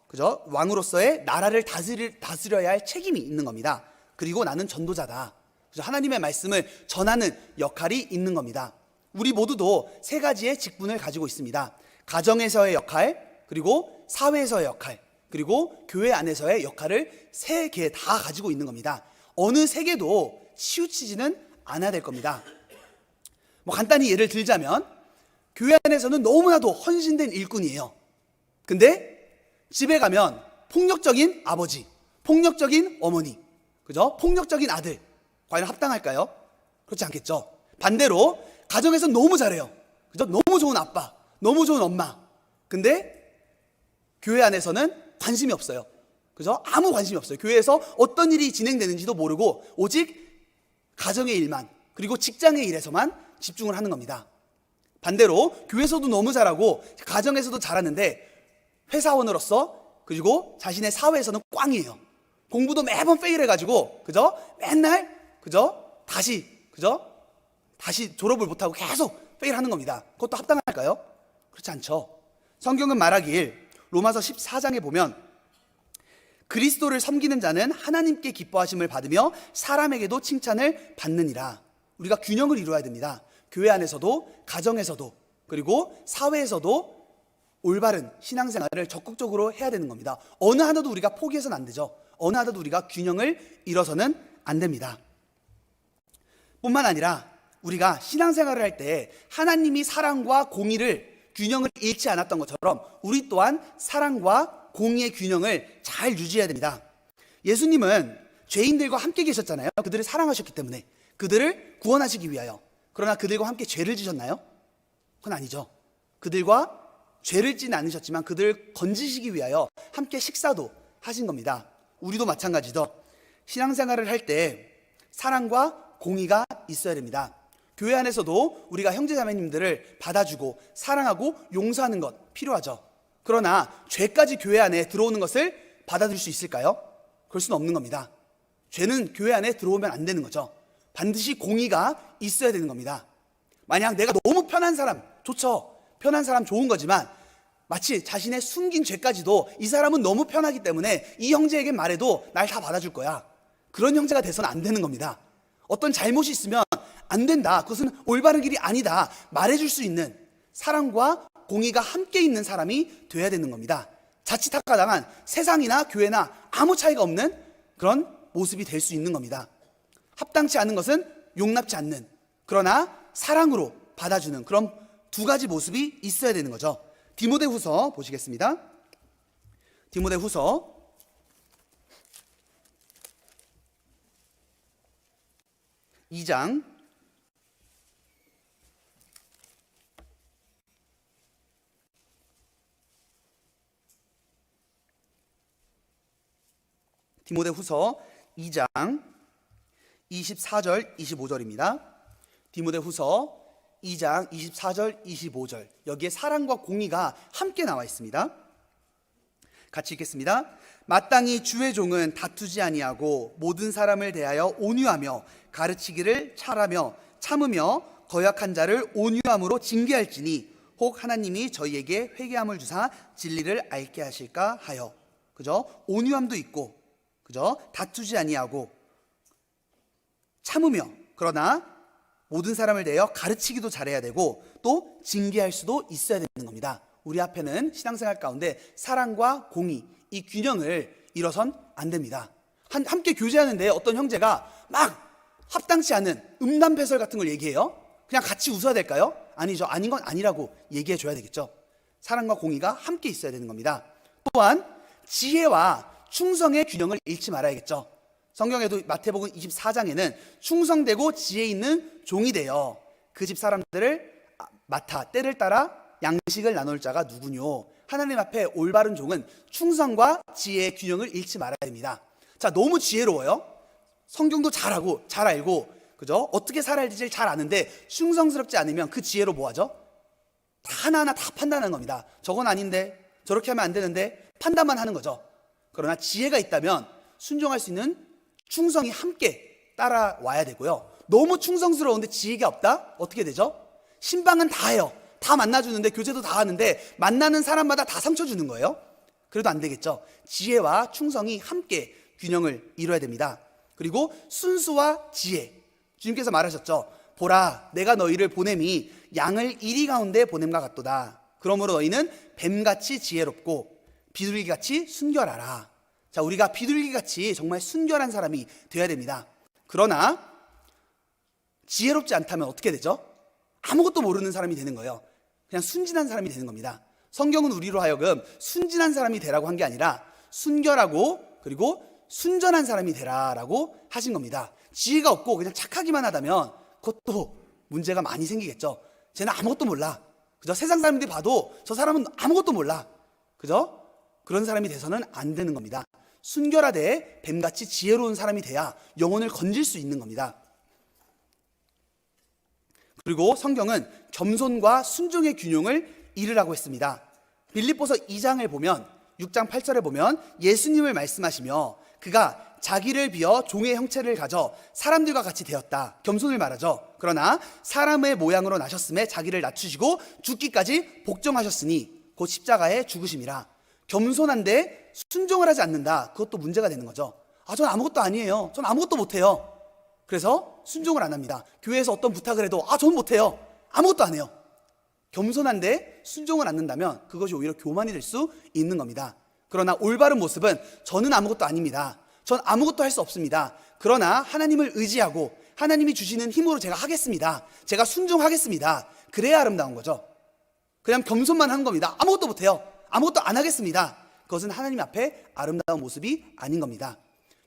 그죠? 왕으로서의 나라를 다스려야 할 책임이 있는 겁니다. 그리고 나는 전도자다. 그죠? 하나님의 말씀을 전하는 역할이 있는 겁니다. 우리 모두도 세 가지의 직분을 가지고 있습니다. 가정에서의 역할, 그리고 사회에서의 역할, 그리고 교회 안에서의 역할을 세 개 다 가지고 있는 겁니다. 어느 세 개도 치우치지는 않아야 될 겁니다. 간단히 예를 들자면, 교회 안에서는 너무나도 헌신된 일꾼이에요. 근데 집에 가면 폭력적인 아버지, 폭력적인 어머니, 그죠? 폭력적인 아들, 과연 합당할까요? 그렇지 않겠죠. 반대로 가정에서 너무 잘해요. 그죠? 너무 좋은 아빠, 너무 좋은 엄마. 근데 교회 안에서는 관심이 없어요. 그죠? 아무 관심이 없어요. 교회에서 어떤 일이 진행되는지도 모르고 오직 가정의 일만, 그리고 직장의 일에서만 집중을 하는 겁니다. 반대로 교회에서도 너무 잘하고 가정에서도 잘하는데 회사원으로서, 그리고 자신의 사회에서는 꽝이에요. 공부도 매번 페일해가지고, 그죠? 맨날, 그죠? 다시 졸업을 못하고 계속 페일하는 겁니다. 그것도 합당할까요? 그렇지 않죠. 성경은 말하길 로마서 14장에 보면 그리스도를 섬기는 자는 하나님께 기뻐하심을 받으며 사람에게도 칭찬을 받느니라. 우리가 균형을 이루어야 됩니다. 교회 안에서도, 가정에서도, 그리고 사회에서도 올바른 신앙생활을 적극적으로 해야 되는 겁니다. 어느 하나도 우리가 포기해서는 안 되죠. 어느 하나도 우리가 균형을 이뤄서는 안 됩니다. 뿐만 아니라 우리가 신앙생활을 할 때 하나님이 사랑과 공의를 균형을 잃지 않았던 것처럼 우리 또한 사랑과 공의의 균형을 잘 유지해야 됩니다. 예수님은 죄인들과 함께 계셨잖아요. 그들을 사랑하셨기 때문에, 그들을 구원하시기 위하여. 그러나 그들과 함께 죄를 지셨나요? 그건 아니죠. 그들과 죄를 지는 않으셨지만 그들을 건지시기 위하여 함께 식사도 하신 겁니다. 우리도 마찬가지죠. 신앙생활을 할 때 사랑과 공의가 있어야 됩니다. 교회 안에서도 우리가 형제자매님들을 받아주고 사랑하고 용서하는 것 필요하죠. 그러나 죄까지 교회 안에 들어오는 것을 받아들일 수 있을까요? 그럴 수는 없는 겁니다. 죄는 교회 안에 들어오면 안 되는 거죠. 반드시 공의가 있어야 되는 겁니다. 만약 내가 너무 편한 사람, 좋죠. 편한 사람 좋은 거지만 마치 자신의 숨긴 죄까지도 이 사람은 너무 편하기 때문에 이 형제에게 말해도 날 다 받아줄 거야. 그런 형제가 돼서는 안 되는 겁니다. 어떤 잘못이 있으면 안 된다, 그것은 올바른 길이 아니다 말해줄 수 있는 사랑과 공의가 함께 있는 사람이 돼야 되는 겁니다. 자칫 타락당한 세상이나 교회나 아무 차이가 없는 그런 모습이 될 수 있는 겁니다. 합당치 않은 것은 용납지 않는, 그러나 사랑으로 받아주는 그런 두 가지 모습이 있어야 되는 거죠. 디모데후서 보시겠습니다. 디모데후서 2장 24절 25절입니다. 디모데후서 2장 24절 25절, 여기에 사랑과 공의가 함께 나와 있습니다. 같이 읽겠습니다. 마땅히 주의 종은 다투지 아니하고 모든 사람을 대하여 온유하며 가르치기를 잘하며 참으며 거역한 자를 온유함으로 징계할지니 혹 하나님이 저희에게 회개함을 주사 진리를 알게 하실까 하여. 그죠? 온유함도 있고, 그죠? 다투지 아니하고 참으며, 그러나 모든 사람을 대하여 가르치기도 잘해야 되고 또 징계할 수도 있어야 되는 겁니다. 우리 앞에는 신앙생활 가운데 사랑과 공의, 이 균형을 잃어선 안 됩니다. 함께 교제하는데 어떤 형제가 막 합당치 않은 음담패설 같은 걸 얘기해요. 그냥 같이 웃어야 될까요? 아니죠. 아닌 건 아니라고 얘기해 줘야 되겠죠. 사랑과 공의가 함께 있어야 되는 겁니다. 또한 지혜와 충성의 균형을 잃지 말아야겠죠. 성경에도 마태복음 24장에는 충성되고 지혜 있는 종이 되어 그 집 사람들을 맡아 때를 따라 양식을 나눌 자가 누구뇨. 하나님 앞에 올바른 종은 충성과 지혜의 균형을 잃지 말아야 됩니다. 자, 너무 지혜로워요. 성경도 잘하고 잘 알고, 그죠? 어떻게 살아야 될지 잘 아는데 충성스럽지 않으면 그 지혜로 뭐하죠? 다 하나하나 다 판단하는 겁니다. 저건 아닌데, 저렇게 하면 안 되는데 판단만 하는 거죠. 그러나 지혜가 있다면 순종할 수 있는 충성이 함께 따라와야 되고요. 너무 충성스러운데 지혜가 없다? 어떻게 되죠? 신방은 다 해요. 다 만나주는데, 교제도 다 하는데 만나는 사람마다 다 상처 주는 거예요. 그래도 안 되겠죠. 지혜와 충성이 함께 균형을 이뤄야 됩니다. 그리고 순수와 지혜, 주님께서 말하셨죠. 보라, 내가 너희를 보냄이 양을 이리 가운데 보냄과 같도다. 그러므로 너희는 뱀같이 지혜롭고 비둘기같이 순결하라. 자, 우리가 비둘기같이 정말 순결한 사람이 되어야 됩니다. 그러나 지혜롭지 않다면 어떻게 되죠? 아무것도 모르는 사람이 되는 거예요. 그냥 순진한 사람이 되는 겁니다. 성경은 우리로 하여금 순진한 사람이 되라고 한 게 아니라 순결하고 그리고 순전한 사람이 되라라고 하신 겁니다. 지혜가 없고 그냥 착하기만 하다면 그것도 문제가 많이 생기겠죠. 쟤는 아무것도 몰라. 그죠? 세상 사람들이 봐도 저 사람은 아무것도 몰라. 그죠? 그런 사람이 돼서는 안 되는 겁니다. 순결하되 뱀같이 지혜로운 사람이 돼야 영혼을 건질 수 있는 겁니다. 그리고 성경은 겸손과 순종의 균형을 이루라고 했습니다. 빌립보서 2장을 보면 6장 8절에 보면 예수님을 말씀하시며 그가 자기를 비어 종의 형체를 가져 사람들과 같이 되었다. 겸손을 말하죠. 그러나 사람의 모양으로 나셨음에 자기를 낮추시고 죽기까지 복종하셨으니 곧 십자가에 죽으심이라. 겸손한데 순종을 하지 않는다. 그것도 문제가 되는 거죠. 전 아무것도 아니에요. 전 아무것도 못해요. 그래서 순종을 안 합니다. 교회에서 어떤 부탁을 해도 전 못해요. 아무것도 안 해요. 겸손한데 순종을 않는다면 그것이 오히려 교만이 될 수 있는 겁니다. 그러나 올바른 모습은 저는 아무것도 아닙니다. 전 아무것도 할 수 없습니다. 그러나 하나님을 의지하고 하나님이 주시는 힘으로 제가 하겠습니다. 제가 순종하겠습니다. 그래야 아름다운 거죠. 그냥 겸손만 하는 겁니다. 아무것도 못해요. 아무것도 안 하겠습니다. 그것은 하나님 앞에 아름다운 모습이 아닌 겁니다.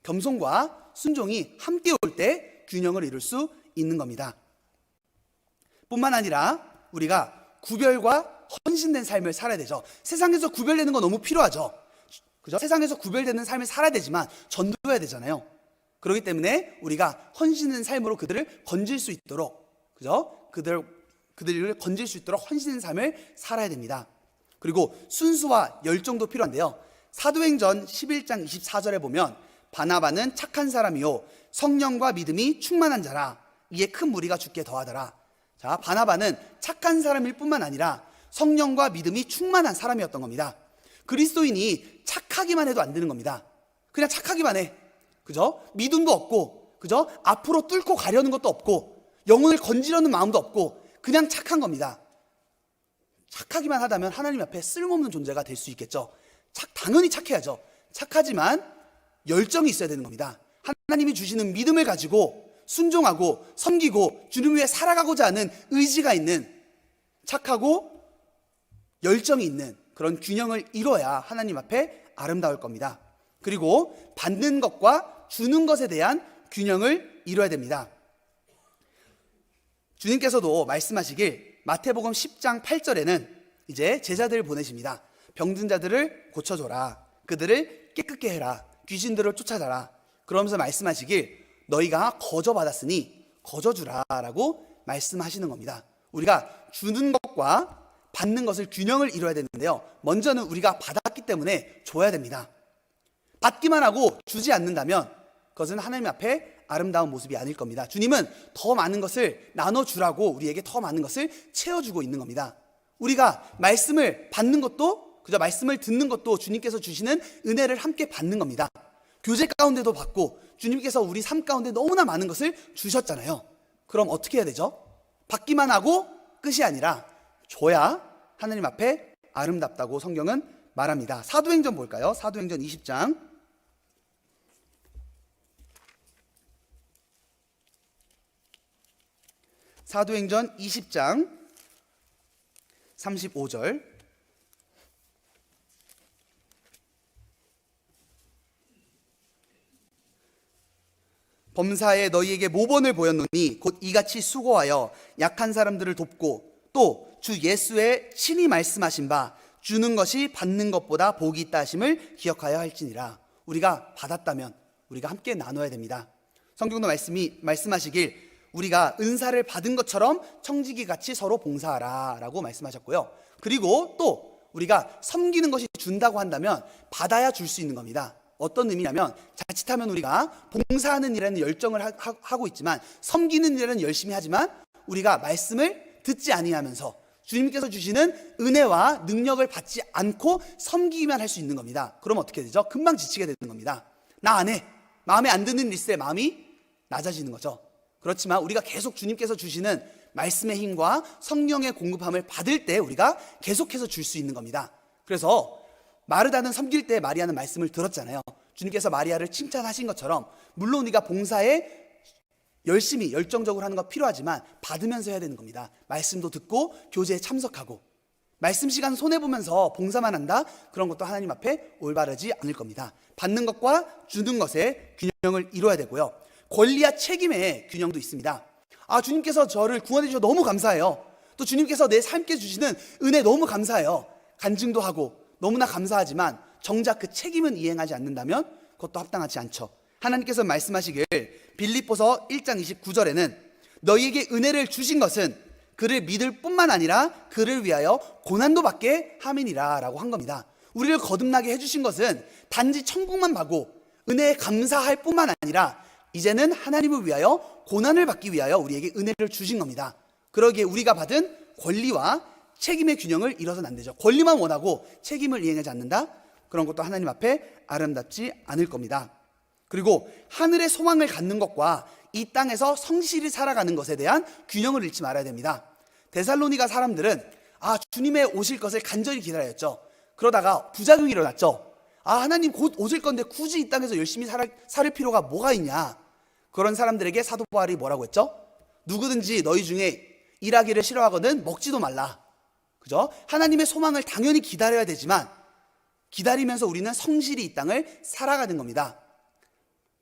겸손과 순종이 함께 올 때 균형을 이룰 수 있는 겁니다. 뿐만 아니라 우리가 구별과 헌신된 삶을 살아야 되죠. 세상에서 구별되는 거 너무 필요하죠. 그죠? 세상에서 구별되는 삶을 살아야 되지만 전도해야 되잖아요. 그렇기 때문에 우리가 헌신된 삶으로 그들을 건질 수 있도록, 그죠? 그들을 건질 수 있도록 헌신된 삶을 살아야 됩니다. 그리고 순수와 열정도 필요한데요. 사도행전 11장 24절에 보면 바나바는 착한 사람이요 성령과 믿음이 충만한 자라 이에 큰 무리가 죽게 더하더라. 자, 바나바는 착한 사람일 뿐만 아니라 성령과 믿음이 충만한 사람이었던 겁니다. 그리스도인이 착하기만 해도 안 되는 겁니다. 그냥 착하기만 해. 그죠? 믿음도 없고, 그죠? 앞으로 뚫고 가려는 것도 없고, 영혼을 건지려는 마음도 없고, 그냥 착한 겁니다. 착하기만 하다면 하나님 앞에 쓸모없는 존재가 될 수 있겠죠. 당연히 착해야죠. 착하지만 열정이 있어야 되는 겁니다. 하나님이 주시는 믿음을 가지고 순종하고 섬기고 주님 위해 살아가고자 하는 의지가 있는, 착하고 열정이 있는 그런 균형을 이뤄야 하나님 앞에 아름다울 겁니다. 그리고 받는 것과 주는 것에 대한 균형을 이뤄야 됩니다. 주님께서도 말씀하시길 마태복음 10장 8절에는 이제 제자들을 보내십니다. 병든 자들을 고쳐줘라. 그들을 깨끗게 해라. 귀신들을 쫓아내라. 그러면서 말씀하시길 너희가 거저 받았으니 거저 주라 라고 말씀하시는 겁니다. 우리가 주는 것과 받는 것을 균형을 이뤄야 되는데요. 먼저는 우리가 받았기 때문에 줘야 됩니다. 받기만 하고 주지 않는다면 그것은 하나님 앞에 아름다운 모습이 아닐 겁니다. 주님은 더 많은 것을 나눠주라고 우리에게 더 많은 것을 채워주고 있는 겁니다. 우리가 말씀을 받는 것도, 그저 말씀을 듣는 것도 주님께서 주시는 은혜를 함께 받는 겁니다. 교제 가운데도 받고 주님께서 우리 삶 가운데 너무나 많은 것을 주셨잖아요. 그럼 어떻게 해야 되죠? 받기만 하고 끝이 아니라 줘야 하나님 앞에 아름답다고 성경은 말합니다. 사도행전 볼까요? 사도행전 20장 사도행전 20장 35절 범사에 너희에게 모본을 보였노니 곧 이같이 수고하여 약한 사람들을 돕고 또 주 예수의 친히 말씀하신 바 주는 것이 받는 것보다 복이 있다 하심을 기억하여 할지니라. 우리가 받았다면 우리가 함께 나눠야 됩니다. 성경도 말씀하시길 우리가 은사를 받은 것처럼 청지기 같이 서로 봉사하라 라고 말씀하셨고요. 그리고 또 우리가 섬기는 것이 준다고 한다면 받아야 줄 수 있는 겁니다. 어떤 의미냐면 자칫하면 우리가 봉사하는 일에는 열정을 하고 있지만 섬기는 일에는 열심히 하지만 우리가 말씀을 듣지 아니하면서 주님께서 주시는 은혜와 능력을 받지 않고 섬기기만 할 수 있는 겁니다. 그럼 어떻게 되죠? 금방 지치게 되는 겁니다. 나 안 해. 마음에 안 드는 일에 마음이 낮아지는 거죠. 그렇지만 우리가 계속 주님께서 주시는 말씀의 힘과 성령의 공급함을 받을 때 우리가 계속해서 줄 수 있는 겁니다. 그래서 마르다는 섬길 때 마리아는 말씀을 들었잖아요. 주님께서 마리아를 칭찬하신 것처럼 물론 우리가 봉사에 열심히 열정적으로 하는 거 필요하지만 받으면서 해야 되는 겁니다. 말씀도 듣고 교제에 참석하고 말씀 시간 손해보면서 봉사만 한다? 그런 것도 하나님 앞에 올바르지 않을 겁니다. 받는 것과 주는 것의 균형을 이뤄야 되고요. 권리와 책임의 균형도 있습니다. 주님께서 저를 구원해 주셔서 너무 감사해요. 또 주님께서 내 삶께 주시는 은혜 너무 감사해요. 간증도 하고 너무나 감사하지만 정작 그 책임은 이행하지 않는다면 그것도 합당하지 않죠. 하나님께서 말씀하시길 빌립보서 1장 29절에는 너희에게 은혜를 주신 것은 그를 믿을 뿐만 아니라 그를 위하여 고난도 받게 함이니라 라고 한 겁니다. 우리를 거듭나게 해주신 것은 단지 천국만 받고 은혜에 감사할 뿐만 아니라 이제는 하나님을 위하여 고난을 받기 위하여 우리에게 은혜를 주신 겁니다. 그러기에 우리가 받은 권리와 책임의 균형을 이뤄서는 안 되죠. 권리만 원하고 책임을 이행하지 않는다? 그런 것도 하나님 앞에 아름답지 않을 겁니다. 그리고 하늘의 소망을 갖는 것과 이 땅에서 성실히 살아가는 것에 대한 균형을 잃지 말아야 됩니다. 데살로니가 사람들은 주님의 오실 것을 간절히 기다렸죠. 그러다가 부작용이 일어났죠. 하나님 곧 오실 건데 굳이 이 땅에서 열심히 살 필요가 뭐가 있냐. 그런 사람들에게 사도 바울이 뭐라고 했죠? 누구든지 너희 중에 일하기를 싫어하거든 먹지도 말라. 그죠? 하나님의 소망을 당연히 기다려야 되지만 기다리면서 우리는 성실히 이 땅을 살아가는 겁니다.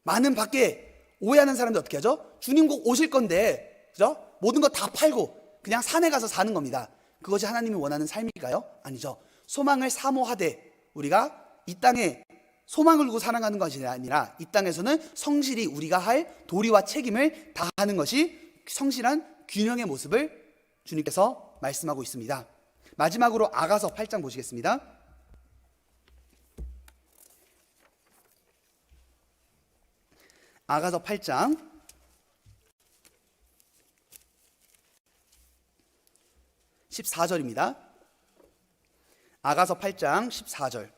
많은 밖에 오해하는 사람들 어떻게 하죠? 주님 곧 오실 건데, 그죠? 모든 거 다 팔고 그냥 산에 가서 사는 겁니다. 그것이 하나님이 원하는 삶일까요? 아니죠. 소망을 사모하되 우리가 이 땅에 소망을 두고 살아가는 것이 아니라 이 땅에서는 성실히 우리가 할 도리와 책임을 다하는 것이 성실한 균형의 모습을 주님께서 말씀하고 있습니다. 마지막으로 아가서 8장 보시겠습니다. 아가서 8장 14절입니다. 아가서 8장 14절.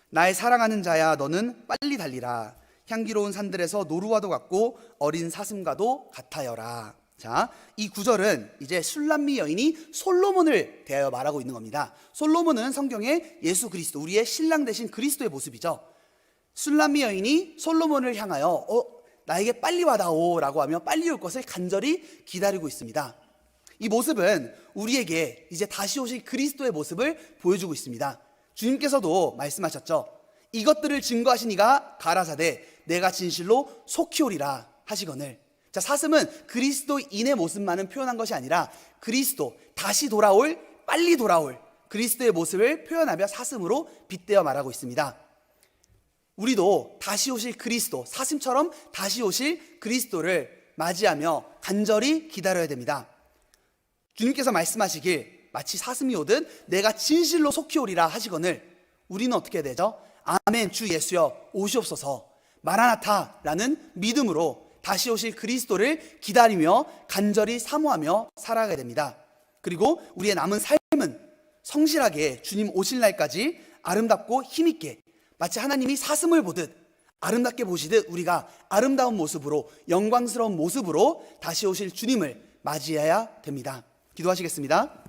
나의 사랑하는 자야, 너는 빨리 달리라. 향기로운 산들에서 노루와도 같고 어린 사슴과도 같아여라. 자, 이 구절은 이제 술람미 여인이 솔로몬을 대하여 말하고 있는 겁니다. 솔로몬은 성경의 예수 그리스도, 우리의 신랑 되신 그리스도의 모습이죠. 술람미 여인이 솔로몬을 향하여 나에게 빨리 와다오 라고 하며 빨리 올 것을 간절히 기다리고 있습니다. 이 모습은 우리에게 이제 다시 오실 그리스도의 모습을 보여주고 있습니다. 주님께서도 말씀하셨죠. 이것들을 증거하신 이가 가라사대 내가 진실로 속히 오리라 하시거늘. 자, 사슴은 그리스도인의 모습만은 표현한 것이 아니라 그리스도, 다시 돌아올, 빨리 돌아올 그리스도의 모습을 표현하며 사슴으로 빗대어 말하고 있습니다. 우리도 다시 오실 그리스도, 사슴처럼 다시 오실 그리스도를 맞이하며 간절히 기다려야 됩니다. 주님께서 말씀하시길 마치 사슴이 오듯 내가 진실로 속히 오리라 하시거늘 우리는 어떻게 해야 되죠? 아멘, 주 예수여 오시옵소서, 마라나타라는 믿음으로 다시 오실 그리스도를 기다리며 간절히 사모하며 살아가야 됩니다. 그리고 우리의 남은 삶은 성실하게 주님 오실 날까지 아름답고 힘있게, 마치 하나님이 사슴을 보듯 아름답게 보시듯 우리가 아름다운 모습으로, 영광스러운 모습으로 다시 오실 주님을 맞이해야 됩니다. 기도하시겠습니다.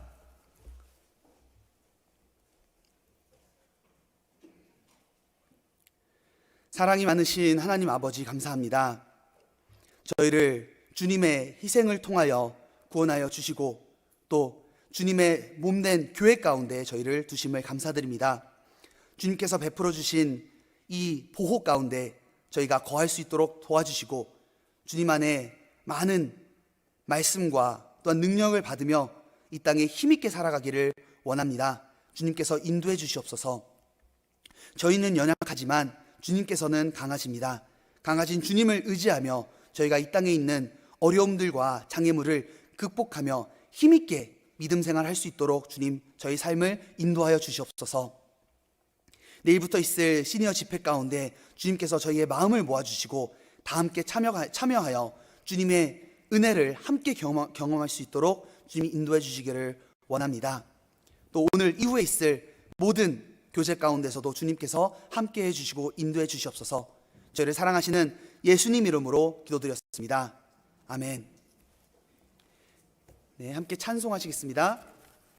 사랑이 많으신 하나님 아버지, 감사합니다. 저희를 주님의 희생을 통하여 구원하여 주시고 또 주님의 몸된 교회 가운데 저희를 두심을 감사드립니다. 주님께서 베풀어 주신 이 보호 가운데 저희가 거할 수 있도록 도와주시고 주님 안에 많은 말씀과 또한 능력을 받으며 이 땅에 힘있게 살아가기를 원합니다. 주님께서 인도해 주시옵소서. 저희는 연약하지만 주님께서는 강하십니다. 강하신 주님을 의지하며 저희가 이 땅에 있는 어려움들과 장애물을 극복하며 힘있게 믿음 생활할 수 있도록 주님 저희 삶을 인도하여 주시옵소서. 내일부터 있을 시니어 집회 가운데 주님께서 저희의 마음을 모아주시고 다 함께 참여하여 주님의 은혜를 함께 경험할 수 있도록 주님이 인도해 주시기를 원합니다. 또 오늘 이후에 있을 모든 교제 가운데서도 주님께서 함께 해주시고 인도해 주시옵소서. 저희를 사랑하시는 예수님 이름으로 기도드렸습니다. 아멘. 네, 함께 찬송하시겠습니다.